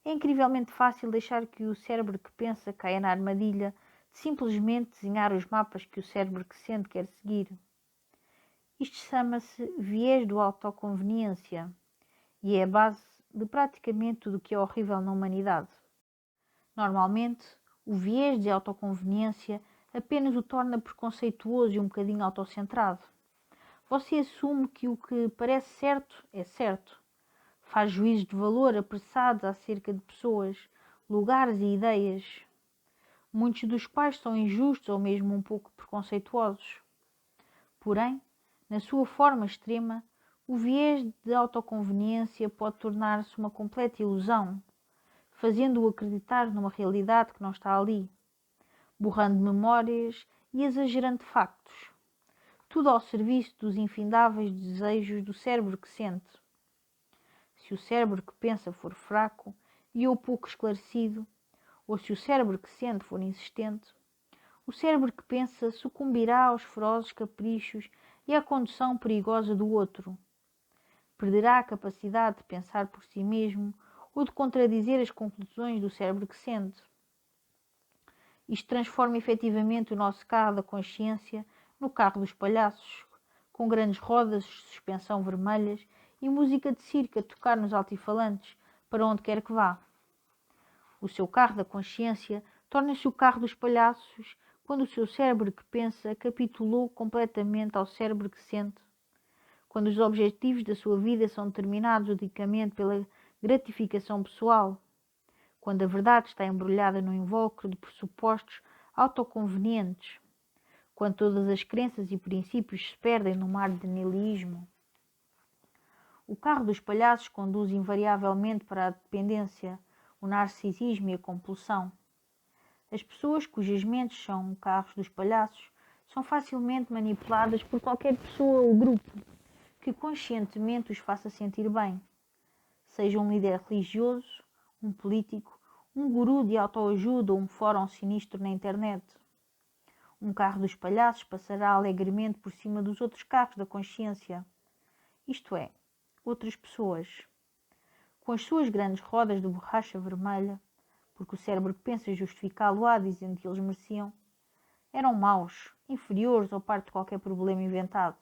É incrivelmente fácil deixar que o cérebro que pensa caia na armadilha de simplesmente desenhar os mapas que o cérebro que sente quer seguir. Isto chama-se viés de autoconveniência e é a base de praticamente tudo o que é horrível na humanidade. Normalmente, o viés de autoconveniência apenas o torna preconceituoso e um bocadinho autocentrado. Você assume que o que parece certo é certo. Faz juízos de valor apressados acerca de pessoas, lugares e ideias, muitos dos quais são injustos ou mesmo um pouco preconceituosos. Porém, na sua forma extrema, o viés de autoconveniência pode tornar-se uma completa ilusão, fazendo-o acreditar numa realidade que não está ali, borrando memórias e exagerando factos, tudo ao serviço dos infindáveis desejos do cérebro que sente. Se o cérebro que pensa for fraco e ou pouco esclarecido, ou se o cérebro que sente for insistente, o cérebro que pensa sucumbirá aos ferozes caprichos e à condução perigosa do outro. Perderá a capacidade de pensar por si mesmo ou de contradizer as conclusões do cérebro que sente. Isto transforma efetivamente o nosso carro da consciência no carro dos palhaços, com grandes rodas de suspensão vermelhas e música de circo a tocar nos altifalantes, para onde quer que vá. O seu carro da consciência torna-se o carro dos palhaços quando o seu cérebro que pensa capitulou completamente ao cérebro que sente, quando os objetivos da sua vida são determinados unicamente pela gratificação pessoal, quando a verdade está embrulhada num invólucro de pressupostos autoconvenientes, quando todas as crenças e princípios se perdem no mar de niilismo. O carro dos palhaços conduz invariavelmente para a dependência, o narcisismo e a compulsão. As pessoas cujas mentes são carros dos palhaços são facilmente manipuladas por qualquer pessoa ou grupo que conscientemente os faça sentir bem, seja um líder religioso, um político, um guru de autoajuda ou um fórum sinistro na internet. Um carro dos palhaços passará alegremente por cima dos outros carros da consciência, isto é, outras pessoas, com as suas grandes rodas de borracha vermelha, porque o cérebro pensa justificá-lo-á dizendo que eles mereciam, eram maus, inferiores ou parte de qualquer problema inventado.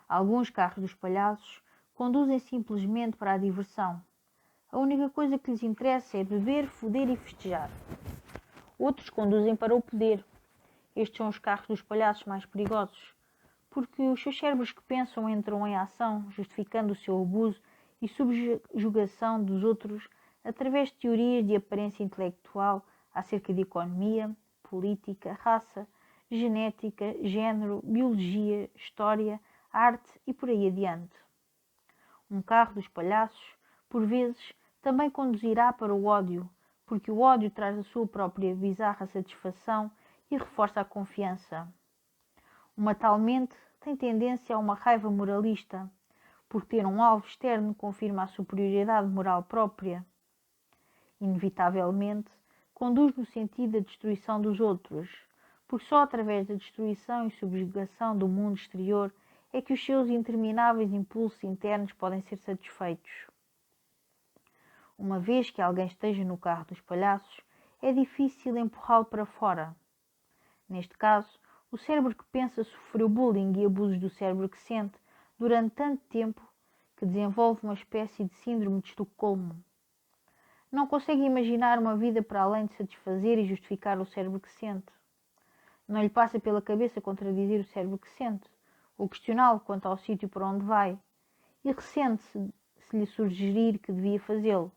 Alguns carros dos palhaços conduzem simplesmente para a diversão. A única coisa que lhes interessa é beber, foder e festejar. Outros conduzem para o poder. Estes são os carros dos palhaços mais perigosos, porque os seus cérebros que pensam entram em ação, justificando o seu abuso e subjugação dos outros através de teorias de aparência intelectual acerca de economia, política, raça, genética, género, biologia, história, arte e por aí adiante. Um carro dos palhaços, por vezes, também conduzirá para o ódio, porque o ódio traz a sua própria bizarra satisfação e reforça a confiança. Uma tal mente tem tendência a uma raiva moralista, porque ter um alvo externo confirma a superioridade moral própria. Inevitavelmente, conduz no sentido da destruição dos outros, porque só através da destruição e subjugação do mundo exterior é que os seus intermináveis impulsos internos podem ser satisfeitos. Uma vez que alguém esteja no carro dos palhaços, é difícil empurrá-lo para fora. Neste caso, o cérebro que pensa sofreu bullying e abusos do cérebro que sente durante tanto tempo que desenvolve uma espécie de síndrome de Estocolmo. Não consegue imaginar uma vida para além de satisfazer e justificar o cérebro que sente. Não lhe passa pela cabeça contradizer o cérebro que sente, ou questioná-lo quanto ao sítio para onde vai, e ressente-se se lhe sugerir que devia fazê-lo.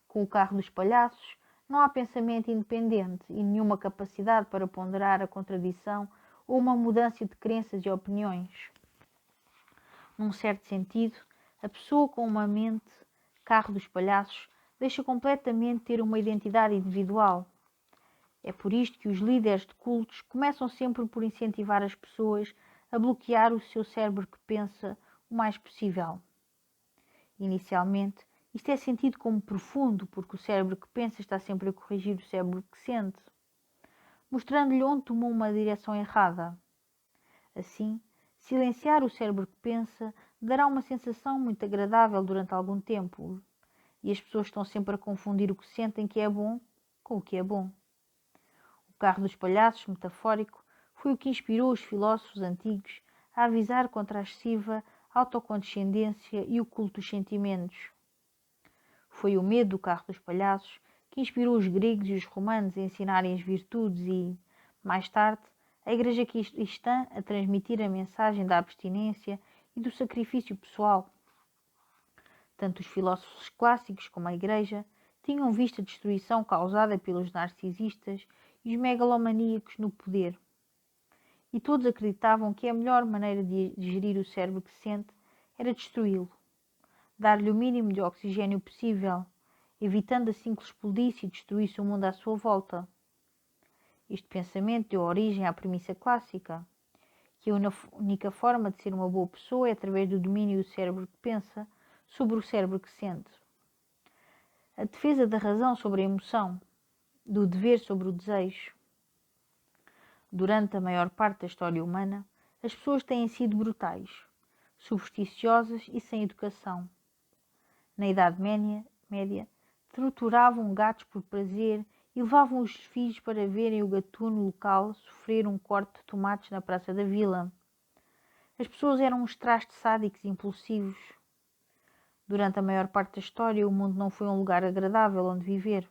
Com o carro dos palhaços, não há pensamento independente e nenhuma capacidade para ponderar a contradição ou uma mudança de crenças e opiniões. Num certo sentido, a pessoa com uma mente carro dos palhaços deixa completamente ter uma identidade individual. É por isto que os líderes de cultos começam sempre por incentivar as pessoas a bloquear o seu cérebro que pensa o mais possível. Inicialmente, isto é sentido como profundo, porque o cérebro que pensa está sempre a corrigir o cérebro que sente, mostrando-lhe onde tomou uma direção errada. Assim, silenciar o cérebro que pensa dará uma sensação muito agradável durante algum tempo, e as pessoas estão sempre a confundir o que sentem que é bom com o que é bom. O carro dos palhaços, metafórico, foi o que inspirou os filósofos antigos a avisar contra a excessiva autocondescendência e o culto dos sentimentos. Foi o medo do carro dos palhaços que inspirou os gregos e os romanos a ensinarem as virtudes e, mais tarde, a Igreja cristã a transmitir a mensagem da abstinência e do sacrifício pessoal. Tanto os filósofos clássicos como a Igreja tinham visto a destruição causada pelos narcisistas e os megalomaníacos no poder. E todos acreditavam que a melhor maneira de gerir o cérebro que sente era destruí-lo, dar-lhe o mínimo de oxigênio possível, evitando assim que explodisse e destruísse o mundo à sua volta. Este pensamento deu origem à premissa clássica, que a única forma de ser uma boa pessoa é através do domínio do cérebro que pensa sobre o cérebro que sente. A defesa da razão sobre a emoção, do dever sobre o desejo. Durante a maior parte da história humana, as pessoas têm sido brutais, supersticiosas e sem educação. Na Idade Média, torturavam gatos por prazer e levavam os filhos para verem o gatuno local sofrer um corte de tomates na praça da vila. As pessoas eram uns trastes sádicos e impulsivos. Durante a maior parte da história, o mundo não foi um lugar agradável onde viver.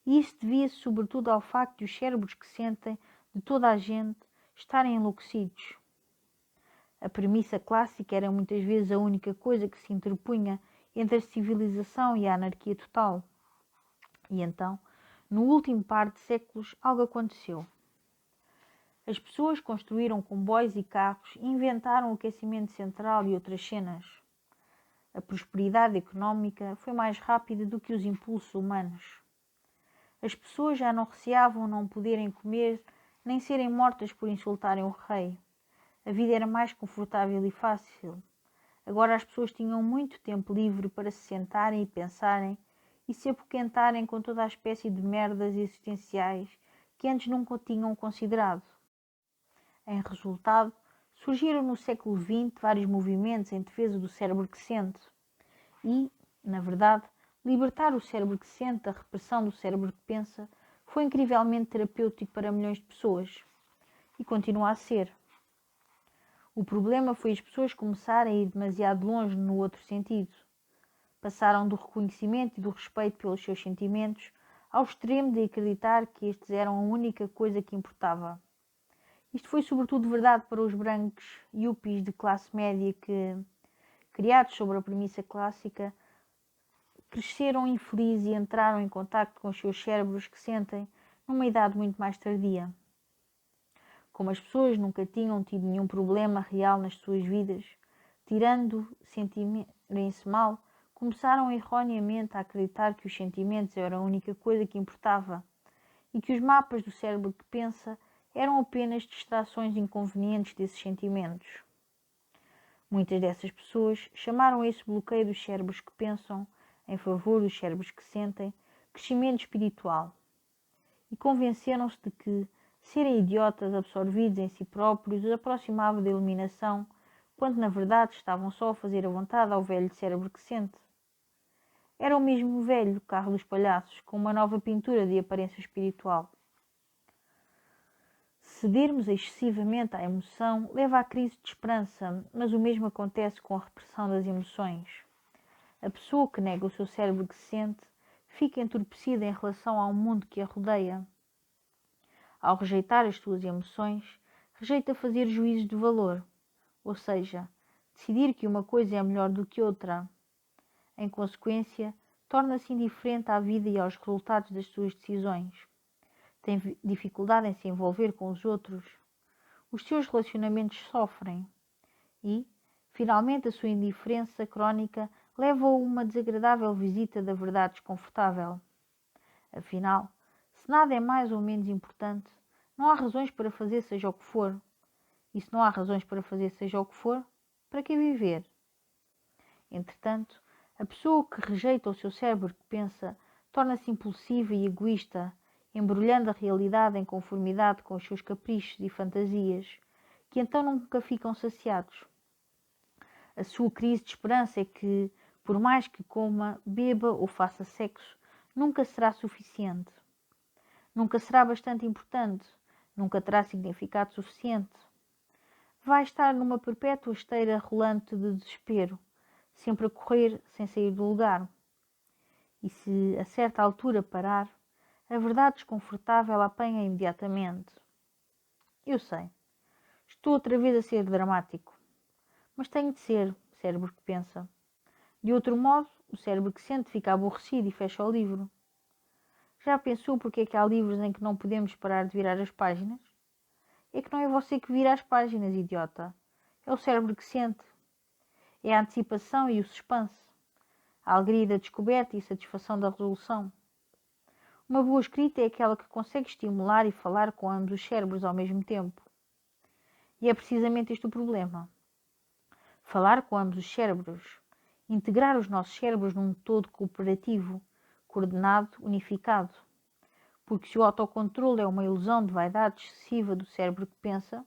E isso devia-se sobretudo ao facto de os cérebros que sentem de toda a gente estarem enlouquecidos. A premissa clássica era muitas vezes a única coisa que se interpunha entre a civilização e a anarquia total. E então, no último par de séculos, algo aconteceu. As pessoas construíram comboios e carros e inventaram o aquecimento central e outras cenas. A prosperidade económica foi mais rápida do que os impulsos humanos. As pessoas já não receavam não poderem comer nem serem mortas por insultarem o rei. A vida era mais confortável e fácil. Agora as pessoas tinham muito tempo livre para se sentarem e pensarem e se apoquentarem com toda a espécie de merdas existenciais que antes nunca tinham considerado. Em resultado, surgiram no século XX vários movimentos em defesa do cérebro que sente. E, na verdade, libertar o cérebro que sente da repressão do cérebro que pensa foi incrivelmente terapêutico para milhões de pessoas. E continua a ser. O problema foi as pessoas começarem a ir demasiado longe no outro sentido. Passaram do reconhecimento e do respeito pelos seus sentimentos ao extremo de acreditar que estes eram a única coisa que importava. Isto foi sobretudo verdade para os brancos yuppies de classe média que, criados sobre a premissa clássica, cresceram infelizes e entraram em contacto com os seus cérebros que sentem numa idade muito mais tardia. Como as pessoas nunca tinham tido nenhum problema real nas suas vidas, tirando sentirem-se mal, começaram erroneamente a acreditar que os sentimentos eram a única coisa que importava e que os mapas do cérebro que pensa eram apenas distrações inconvenientes desses sentimentos. Muitas dessas pessoas chamaram esse bloqueio dos cérebros que pensam em favor dos cérebros que sentem crescimento espiritual e convenceram-se de que serem idiotas absorvidos em si próprios os aproximava da iluminação, quando na verdade estavam só a fazer a vontade ao velho cérebro que sente. Era o mesmo velho carro dos palhaços, com uma nova pintura de aparência espiritual. Cedermos excessivamente à emoção leva à crise de esperança, mas o mesmo acontece com a repressão das emoções. A pessoa que nega o seu cérebro que sente fica entorpecida em relação ao mundo que a rodeia. Ao rejeitar as suas emoções, rejeita fazer juízos de valor, ou seja, decidir que uma coisa é melhor do que outra. Em consequência, torna-se indiferente à vida e aos resultados das suas decisões. Tem dificuldade em se envolver com os outros. Os seus relacionamentos sofrem. E, finalmente, a sua indiferença crónica leva-o a uma desagradável visita da verdade desconfortável. Afinal, se nada é mais ou menos importante, não há razões para fazer seja o que for. E se não há razões para fazer seja o que for, para que viver? Entretanto, a pessoa que rejeita o seu cérebro que pensa torna-se impulsiva e egoísta, embrulhando a realidade em conformidade com os seus caprichos e fantasias, que então nunca ficam saciados. A sua crise de esperança é que, por mais que coma, beba ou faça sexo, nunca será suficiente. Nunca será bastante importante, nunca terá significado suficiente. Vai estar numa perpétua esteira rolante de desespero, sempre a correr sem sair do lugar. E se a certa altura parar, a verdade desconfortável apanha imediatamente. Eu sei, estou outra vez a ser dramático, mas tenho de ser, cérebro que pensa. De outro modo, o cérebro que sente fica aborrecido e fecha o livro. Já pensou porque é que há livros em que não podemos parar de virar as páginas? É que não é você que vira as páginas, idiota. É o cérebro que sente. É a antecipação e o suspense. A alegria da descoberta e a satisfação da resolução. Uma boa escrita é aquela que consegue estimular e falar com ambos os cérebros ao mesmo tempo. E é precisamente este o problema. Falar com ambos os cérebros. Integrar os nossos cérebros num todo cooperativo, coordenado, unificado. Porque se o autocontrole é uma ilusão de vaidade excessiva do cérebro que pensa,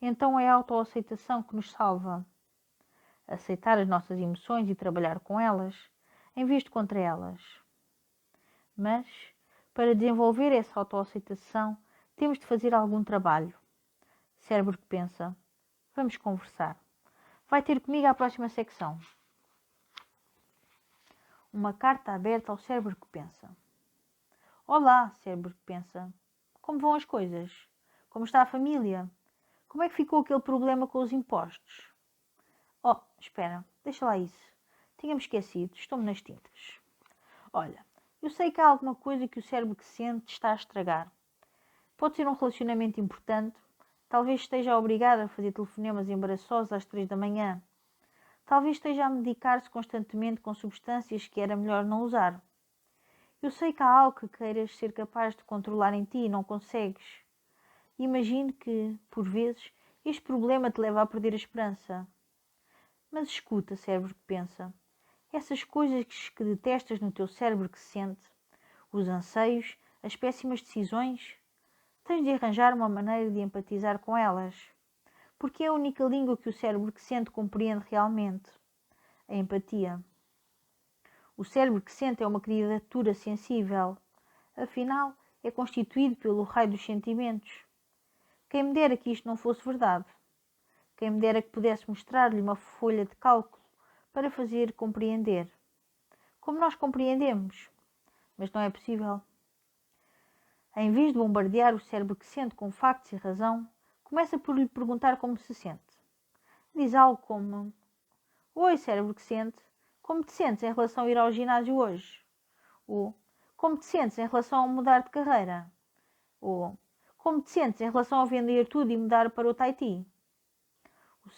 então é a autoaceitação que nos salva. Aceitar as nossas emoções e trabalhar com elas, em vez de contra elas. Mas, para desenvolver essa autoaceitação, temos de fazer algum trabalho. Cérebro que pensa, vamos conversar. Vai ter comigo à próxima secção. Uma carta aberta ao cérebro que pensa. Olá, cérebro que pensa. Como vão as coisas? Como está a família? Como é que ficou aquele problema com os impostos? Oh, espera, deixa lá isso. Tinha-me esquecido, estou-me nas tintas. Olha, eu sei que há alguma coisa que o cérebro que sente está a estragar. Pode ser um relacionamento importante. Talvez esteja obrigado a fazer telefonemas embaraçosos às 3 da manhã. Talvez esteja a medicar-se constantemente com substâncias que era melhor não usar. Eu sei que há algo que queiras ser capaz de controlar em ti e não consegues. Imagino que, por vezes, este problema te leva a perder a esperança. Mas escuta, cérebro que pensa. Essas coisas que detestas no teu cérebro que sente, os anseios, as péssimas decisões, tens de arranjar uma maneira de empatizar com elas. Porque é a única língua que o cérebro que sente compreende realmente. A empatia. O cérebro que sente é uma criatura sensível. Afinal, é constituído pelo raio dos sentimentos. Quem me dera que isto não fosse verdade. Quem me dera que pudesse mostrar-lhe uma folha de cálculo para fazer compreender. Como nós compreendemos. Mas não é possível. Em vez de bombardear o cérebro que sente com factos e razão, começa por lhe perguntar como se sente. Diz algo como: Oi, cérebro que sente, como te sentes em relação a ir ao ginásio hoje? Ou como te sentes em relação a mudar de carreira? Ou Como te sentes em relação a vender tudo e mudar para o Tahiti? O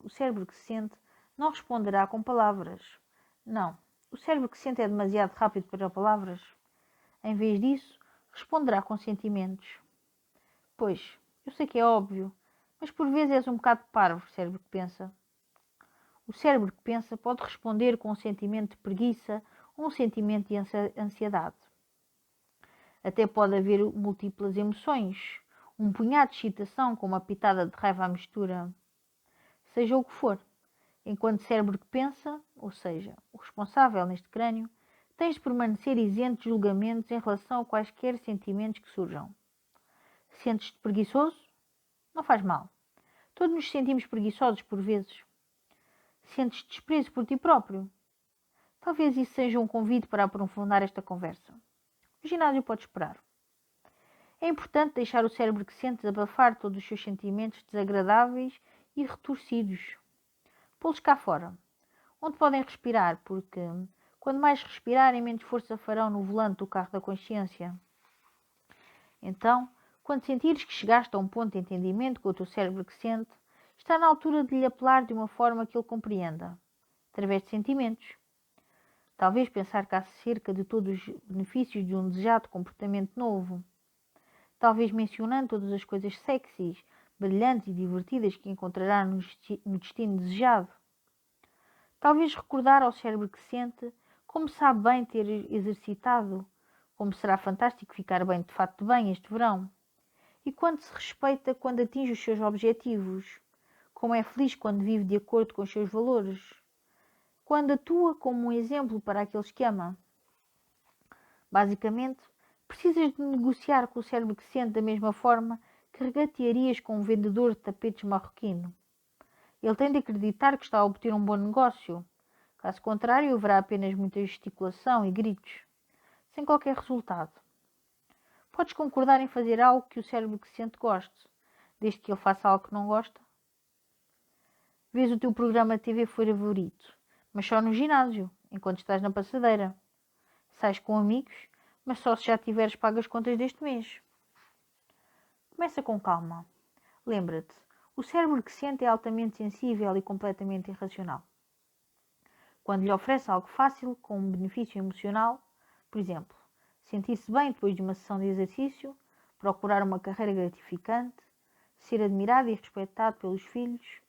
cérebro que sente não responderá com palavras. Não, o cérebro que sente é demasiado rápido para palavras. Em vez disso, responderá com sentimentos. Pois, eu sei que é óbvio, mas por vezes és um bocado parvo, cérebro que pensa. O cérebro que pensa pode responder com um sentimento de preguiça ou um sentimento de ansiedade. Até pode haver múltiplas emoções, um punhado de excitação com uma pitada de raiva à mistura. Seja o que for, enquanto cérebro que pensa, ou seja, o responsável neste crânio, tens de permanecer isento de julgamentos em relação a quaisquer sentimentos que surjam. Sentes-te preguiçoso? Não faz mal. Todos nos sentimos preguiçosos por vezes. Sentes desprezo por ti próprio? Talvez isso seja um convite para aprofundar esta conversa. O ginásio pode esperar. É importante deixar o cérebro que sente desabafar todos os seus sentimentos desagradáveis e retorcidos. Pô-los cá fora, onde podem respirar, porque quando mais respirarem, menos força farão no volante do carro da consciência. Então, quando sentires que chegaste a um ponto de entendimento com o teu cérebro que sente, está na altura de lhe apelar de uma forma que ele compreenda, através de sentimentos. Talvez pensar cá acerca de todos os benefícios de um desejado comportamento novo. Talvez mencionando todas as coisas sexys, brilhantes e divertidas que encontrará no destino desejado. Talvez recordar ao cérebro que sente como sabe bem ter exercitado, como será fantástico ficar bem de fato de bem este verão, e quando se respeita quando atinge os seus objetivos, como é feliz quando vive de acordo com os seus valores, quando atua como um exemplo para aqueles que ama. Basicamente, precisas de negociar com o cérebro que sente da mesma forma que regatearias com um vendedor de tapetes marroquino. Ele tem de acreditar que está a obter um bom negócio. Caso contrário, haverá apenas muita gesticulação e gritos, sem qualquer resultado. Podes concordar em fazer algo que o cérebro que sente goste, desde que ele faça algo que não gosta? Vês o teu programa de TV favorito, mas só no ginásio, enquanto estás na passadeira. Sais com amigos, mas só se já tiveres pago as contas deste mês. Começa com calma. Lembra-te, o cérebro que sente é altamente sensível e completamente irracional. Quando lhe oferece algo fácil, com um benefício emocional, por exemplo, sentir-se bem depois de uma sessão de exercício, procurar uma carreira gratificante, ser admirado e respeitado pelos filhos,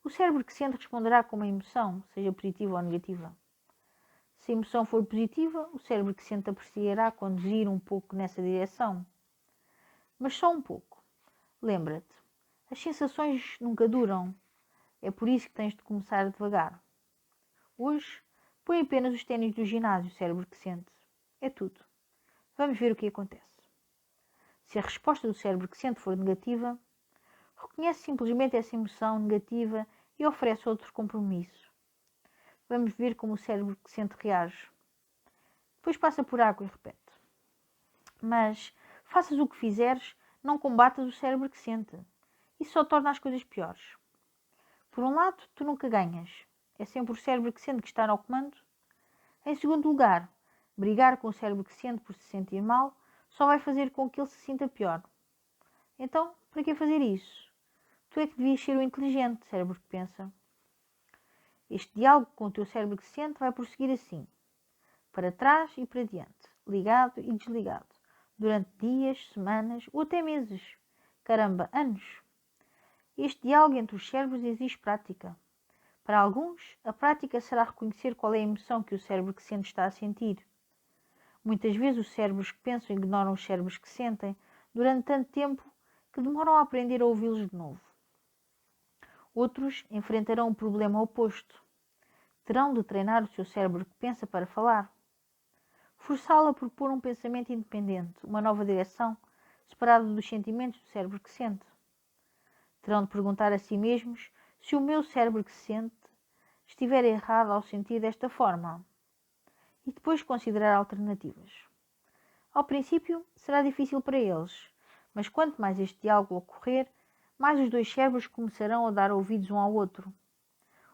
o cérebro que sente responderá com uma emoção, seja positiva ou negativa. Se a emoção for positiva, o cérebro que sente apreciará conduzir um pouco nessa direção. Mas só um pouco. Lembra-te, as sensações nunca duram. É por isso que tens de começar devagar. Hoje, põe apenas os ténis do ginásio, cérebro que sente. É tudo. Vamos ver o que acontece. Se a resposta do cérebro que sente for negativa, reconhece simplesmente essa emoção negativa e oferece outro compromisso. Vamos ver como o cérebro que sente reage. Depois passa por água e repete. Mas, faças o que fizeres, não combatas o cérebro que sente. Isso só torna as coisas piores. Por um lado, tu nunca ganhas. É sempre o cérebro que sente que está ao comando. Em segundo lugar, brigar com o cérebro que sente por se sentir mal só vai fazer com que ele se sinta pior. Então, para que fazer isso? Tu é que devias ser o inteligente, cérebro que pensa. Este diálogo com o teu cérebro que sente vai prosseguir assim, para trás e para diante, ligado e desligado, durante dias, semanas ou até meses. Caramba, anos! Este diálogo entre os cérebros exige prática. Para alguns, a prática será reconhecer qual é a emoção que o cérebro que sente está a sentir. Muitas vezes os cérebros que pensam ignoram os cérebros que sentem durante tanto tempo que demoram a aprender a ouvi-los de novo. Outros enfrentarão o problema oposto. Terão de treinar o seu cérebro que pensa para falar. Forçá-lo a propor um pensamento independente, uma nova direção, separada dos sentimentos do cérebro que sente. Terão de perguntar a si mesmos se o meu cérebro que sente estiver errado ao sentir desta forma. E depois considerar alternativas. Ao princípio, será difícil para eles, mas quanto mais este diálogo ocorrer, mais os dois cérebros começarão a dar ouvidos um ao outro.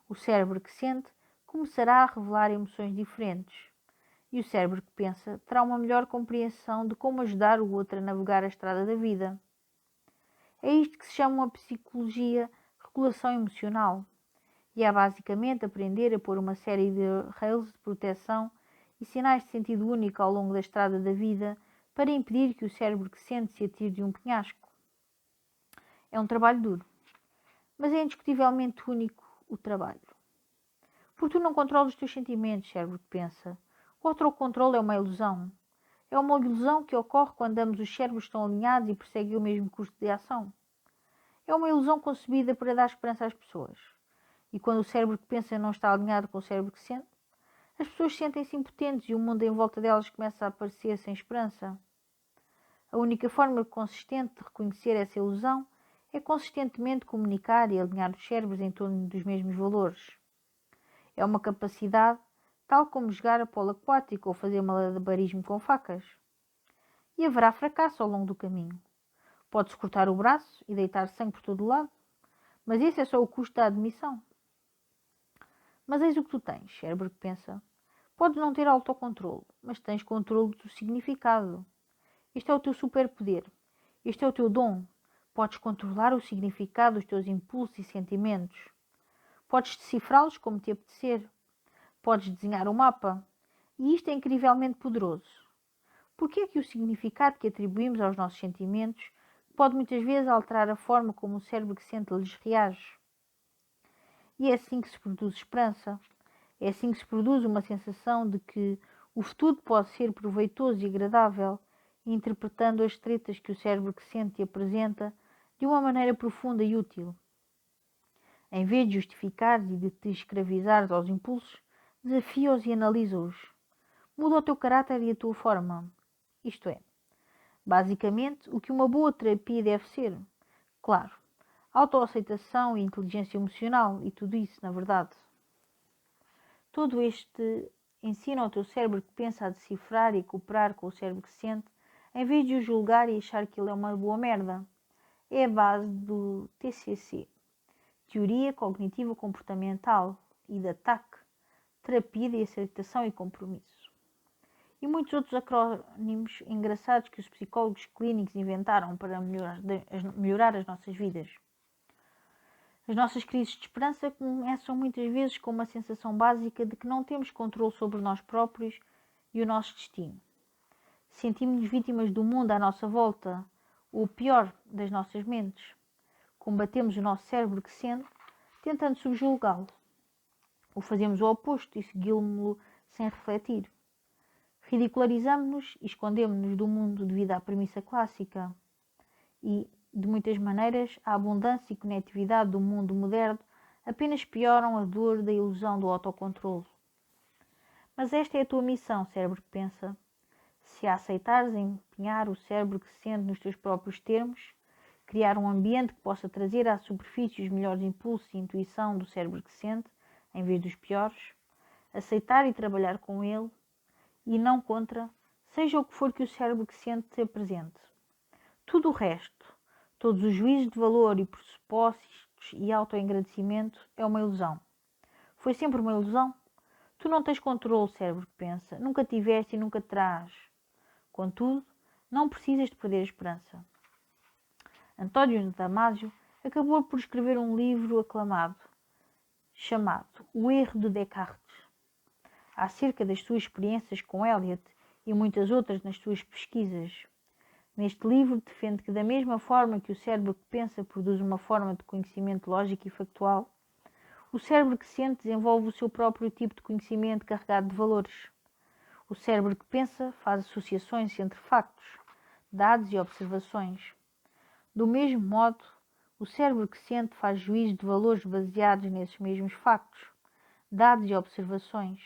O cérebro que sente começará a revelar emoções diferentes. E o cérebro que pensa terá uma melhor compreensão de como ajudar o outro a navegar a estrada da vida. É isto que se chama uma psicologia regulação emocional. E é basicamente aprender a pôr uma série de rails de proteção e sinais de sentido único ao longo da estrada da vida para impedir que o cérebro que sente se atire de um penhasco. É um trabalho duro, mas é indiscutivelmente único o trabalho. Porque tu não controlas os teus sentimentos, cérebro que pensa. O autocontrole é uma ilusão. É uma ilusão que ocorre quando ambos os cérebros estão alinhados e perseguem o mesmo custo de ação. É uma ilusão concebida para dar esperança às pessoas. E quando o cérebro que pensa não está alinhado com o cérebro que sente, as pessoas sentem-se impotentes e o mundo em volta delas começa a aparecer sem esperança. A única forma consistente de reconhecer essa ilusão é consistentemente comunicar e alinhar os cérebros em torno dos mesmos valores. É uma capacidade tal como jogar a polo aquático ou fazer malabarismo com facas. E haverá fracasso ao longo do caminho. Pode-se cortar o braço e deitar sangue por todo o lado, mas esse é só o custo da admissão. Mas eis o que tu tens, cérebro que pensa. Podes não ter autocontrole, mas tens controle do significado. Este é o teu superpoder. Este é o teu dom. Podes controlar o significado dos teus impulsos e sentimentos. Podes decifrá-los como te apetecer. Podes desenhar um mapa. E isto é incrivelmente poderoso. Porque é que o significado que atribuímos aos nossos sentimentos pode muitas vezes alterar a forma como o cérebro que sente lhes reage? E é assim que se produz esperança. É assim que se produz uma sensação de que o futuro pode ser proveitoso e agradável, interpretando as tretas que o cérebro que sente e apresenta de uma maneira profunda e útil. Em vez de justificares e de te escravizares aos impulsos, desafia-os e analisa-os. Muda o teu caráter e a tua forma. Isto é, basicamente, o que uma boa terapia deve ser. Claro, autoaceitação e inteligência emocional e tudo isso, na verdade. Todo este ensina ao teu cérebro que pensa a decifrar e cooperar com o cérebro que sente, em vez de o julgar e achar que ele é uma boa merda. É a base do TCC, Teoria Cognitiva Comportamental, e da TAC, Terapia de Aceitação e Compromisso. E muitos outros acrónimos engraçados que os psicólogos clínicos inventaram para melhorar as nossas vidas. As nossas crises de esperança começam muitas vezes com uma sensação básica de que não temos controle sobre nós próprios e o nosso destino. Sentimos-nos vítimas do mundo à nossa volta, ou o pior, das nossas mentes. Combatemos o nosso cérebro que sente, tentando subjulgá-lo. Ou fazemos o oposto e seguimos-lo sem refletir. Ridicularizamos-nos e escondemos-nos do mundo devido à premissa clássica. E, de muitas maneiras, a abundância e conectividade do mundo moderno apenas pioram a dor da ilusão do autocontrole. Mas esta é a tua missão, cérebro que pensa. Se a aceitares empenhar o cérebro que sente nos teus próprios termos, criar um ambiente que possa trazer à superfície os melhores impulsos e intuição do cérebro que sente, em vez dos piores, aceitar e trabalhar com ele, e não contra, seja o que for que o cérebro que sente te apresente. Tudo o resto, todos os juízos de valor e pressupostos e autoengrandecimento é uma ilusão. Foi sempre uma ilusão? Tu não tens controle, cérebro que pensa, nunca tiveste e nunca terás. Contudo, não precisas de perder a esperança. António Damasio acabou por escrever um livro aclamado, chamado O Erro de Descartes, acerca das suas experiências com Eliot e muitas outras nas suas pesquisas. Neste livro defende que da mesma forma que o cérebro que pensa produz uma forma de conhecimento lógico e factual, o cérebro que sente desenvolve o seu próprio tipo de conhecimento carregado de valores. O cérebro que pensa faz associações entre factos, dados e observações. Do mesmo modo, o cérebro que sente faz juízos de valores baseados nesses mesmos factos, dados e observações.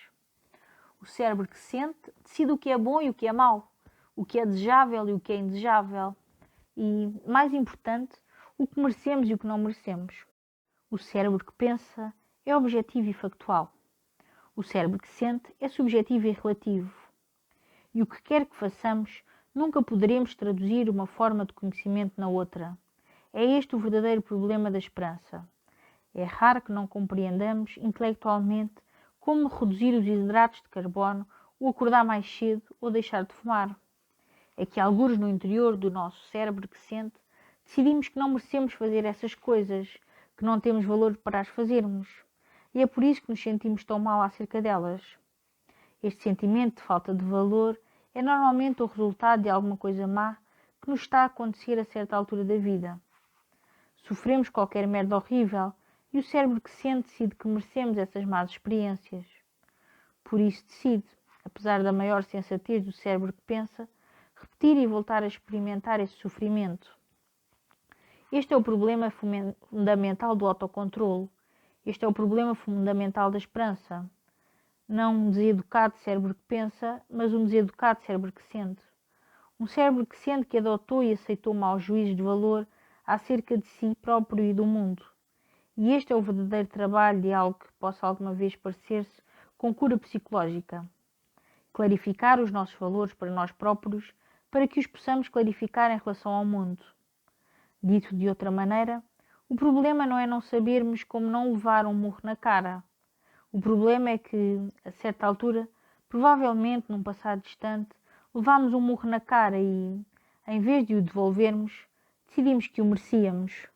O cérebro que sente decide o que é bom e o que é mau, o que é desejável e o que é indesejável, e, mais importante, o que merecemos e o que não merecemos. O cérebro que pensa é objetivo e factual. O cérebro que sente é subjetivo e relativo. E o que quer que façamos, nunca poderemos traduzir uma forma de conhecimento na outra. É este o verdadeiro problema da esperança. É raro que não compreendamos intelectualmente como reduzir os hidratos de carbono o acordar mais cedo ou deixar de fumar. É que algures no interior do nosso cérebro que sente, decidimos que não merecemos fazer essas coisas, que não temos valor para as fazermos. E é por isso que nos sentimos tão mal acerca delas. Este sentimento de falta de valor é normalmente o resultado de alguma coisa má que nos está a acontecer a certa altura da vida. Sofremos qualquer merda horrível e o cérebro que sente decide que merecemos essas más experiências. Por isso decide, apesar da maior sensatez do cérebro que pensa, repetir e voltar a experimentar esse sofrimento. Este é o problema fundamental do autocontrole. Este é o problema fundamental da esperança. Não um deseducado cérebro que pensa, mas um deseducado cérebro que sente. Um cérebro que sente que adotou e aceitou maus juízos de valor acerca de si próprio e do mundo. E este é o verdadeiro trabalho de algo que possa alguma vez parecer-se com cura psicológica. Clarificar os nossos valores para nós próprios, para que os possamos clarificar em relação ao mundo. Dito de outra maneira, o problema não é não sabermos como não levar um murro na cara. O problema é que, a certa altura, provavelmente num passado distante, levámos um murro na cara e, em vez de o devolvermos, decidimos que o merecíamos.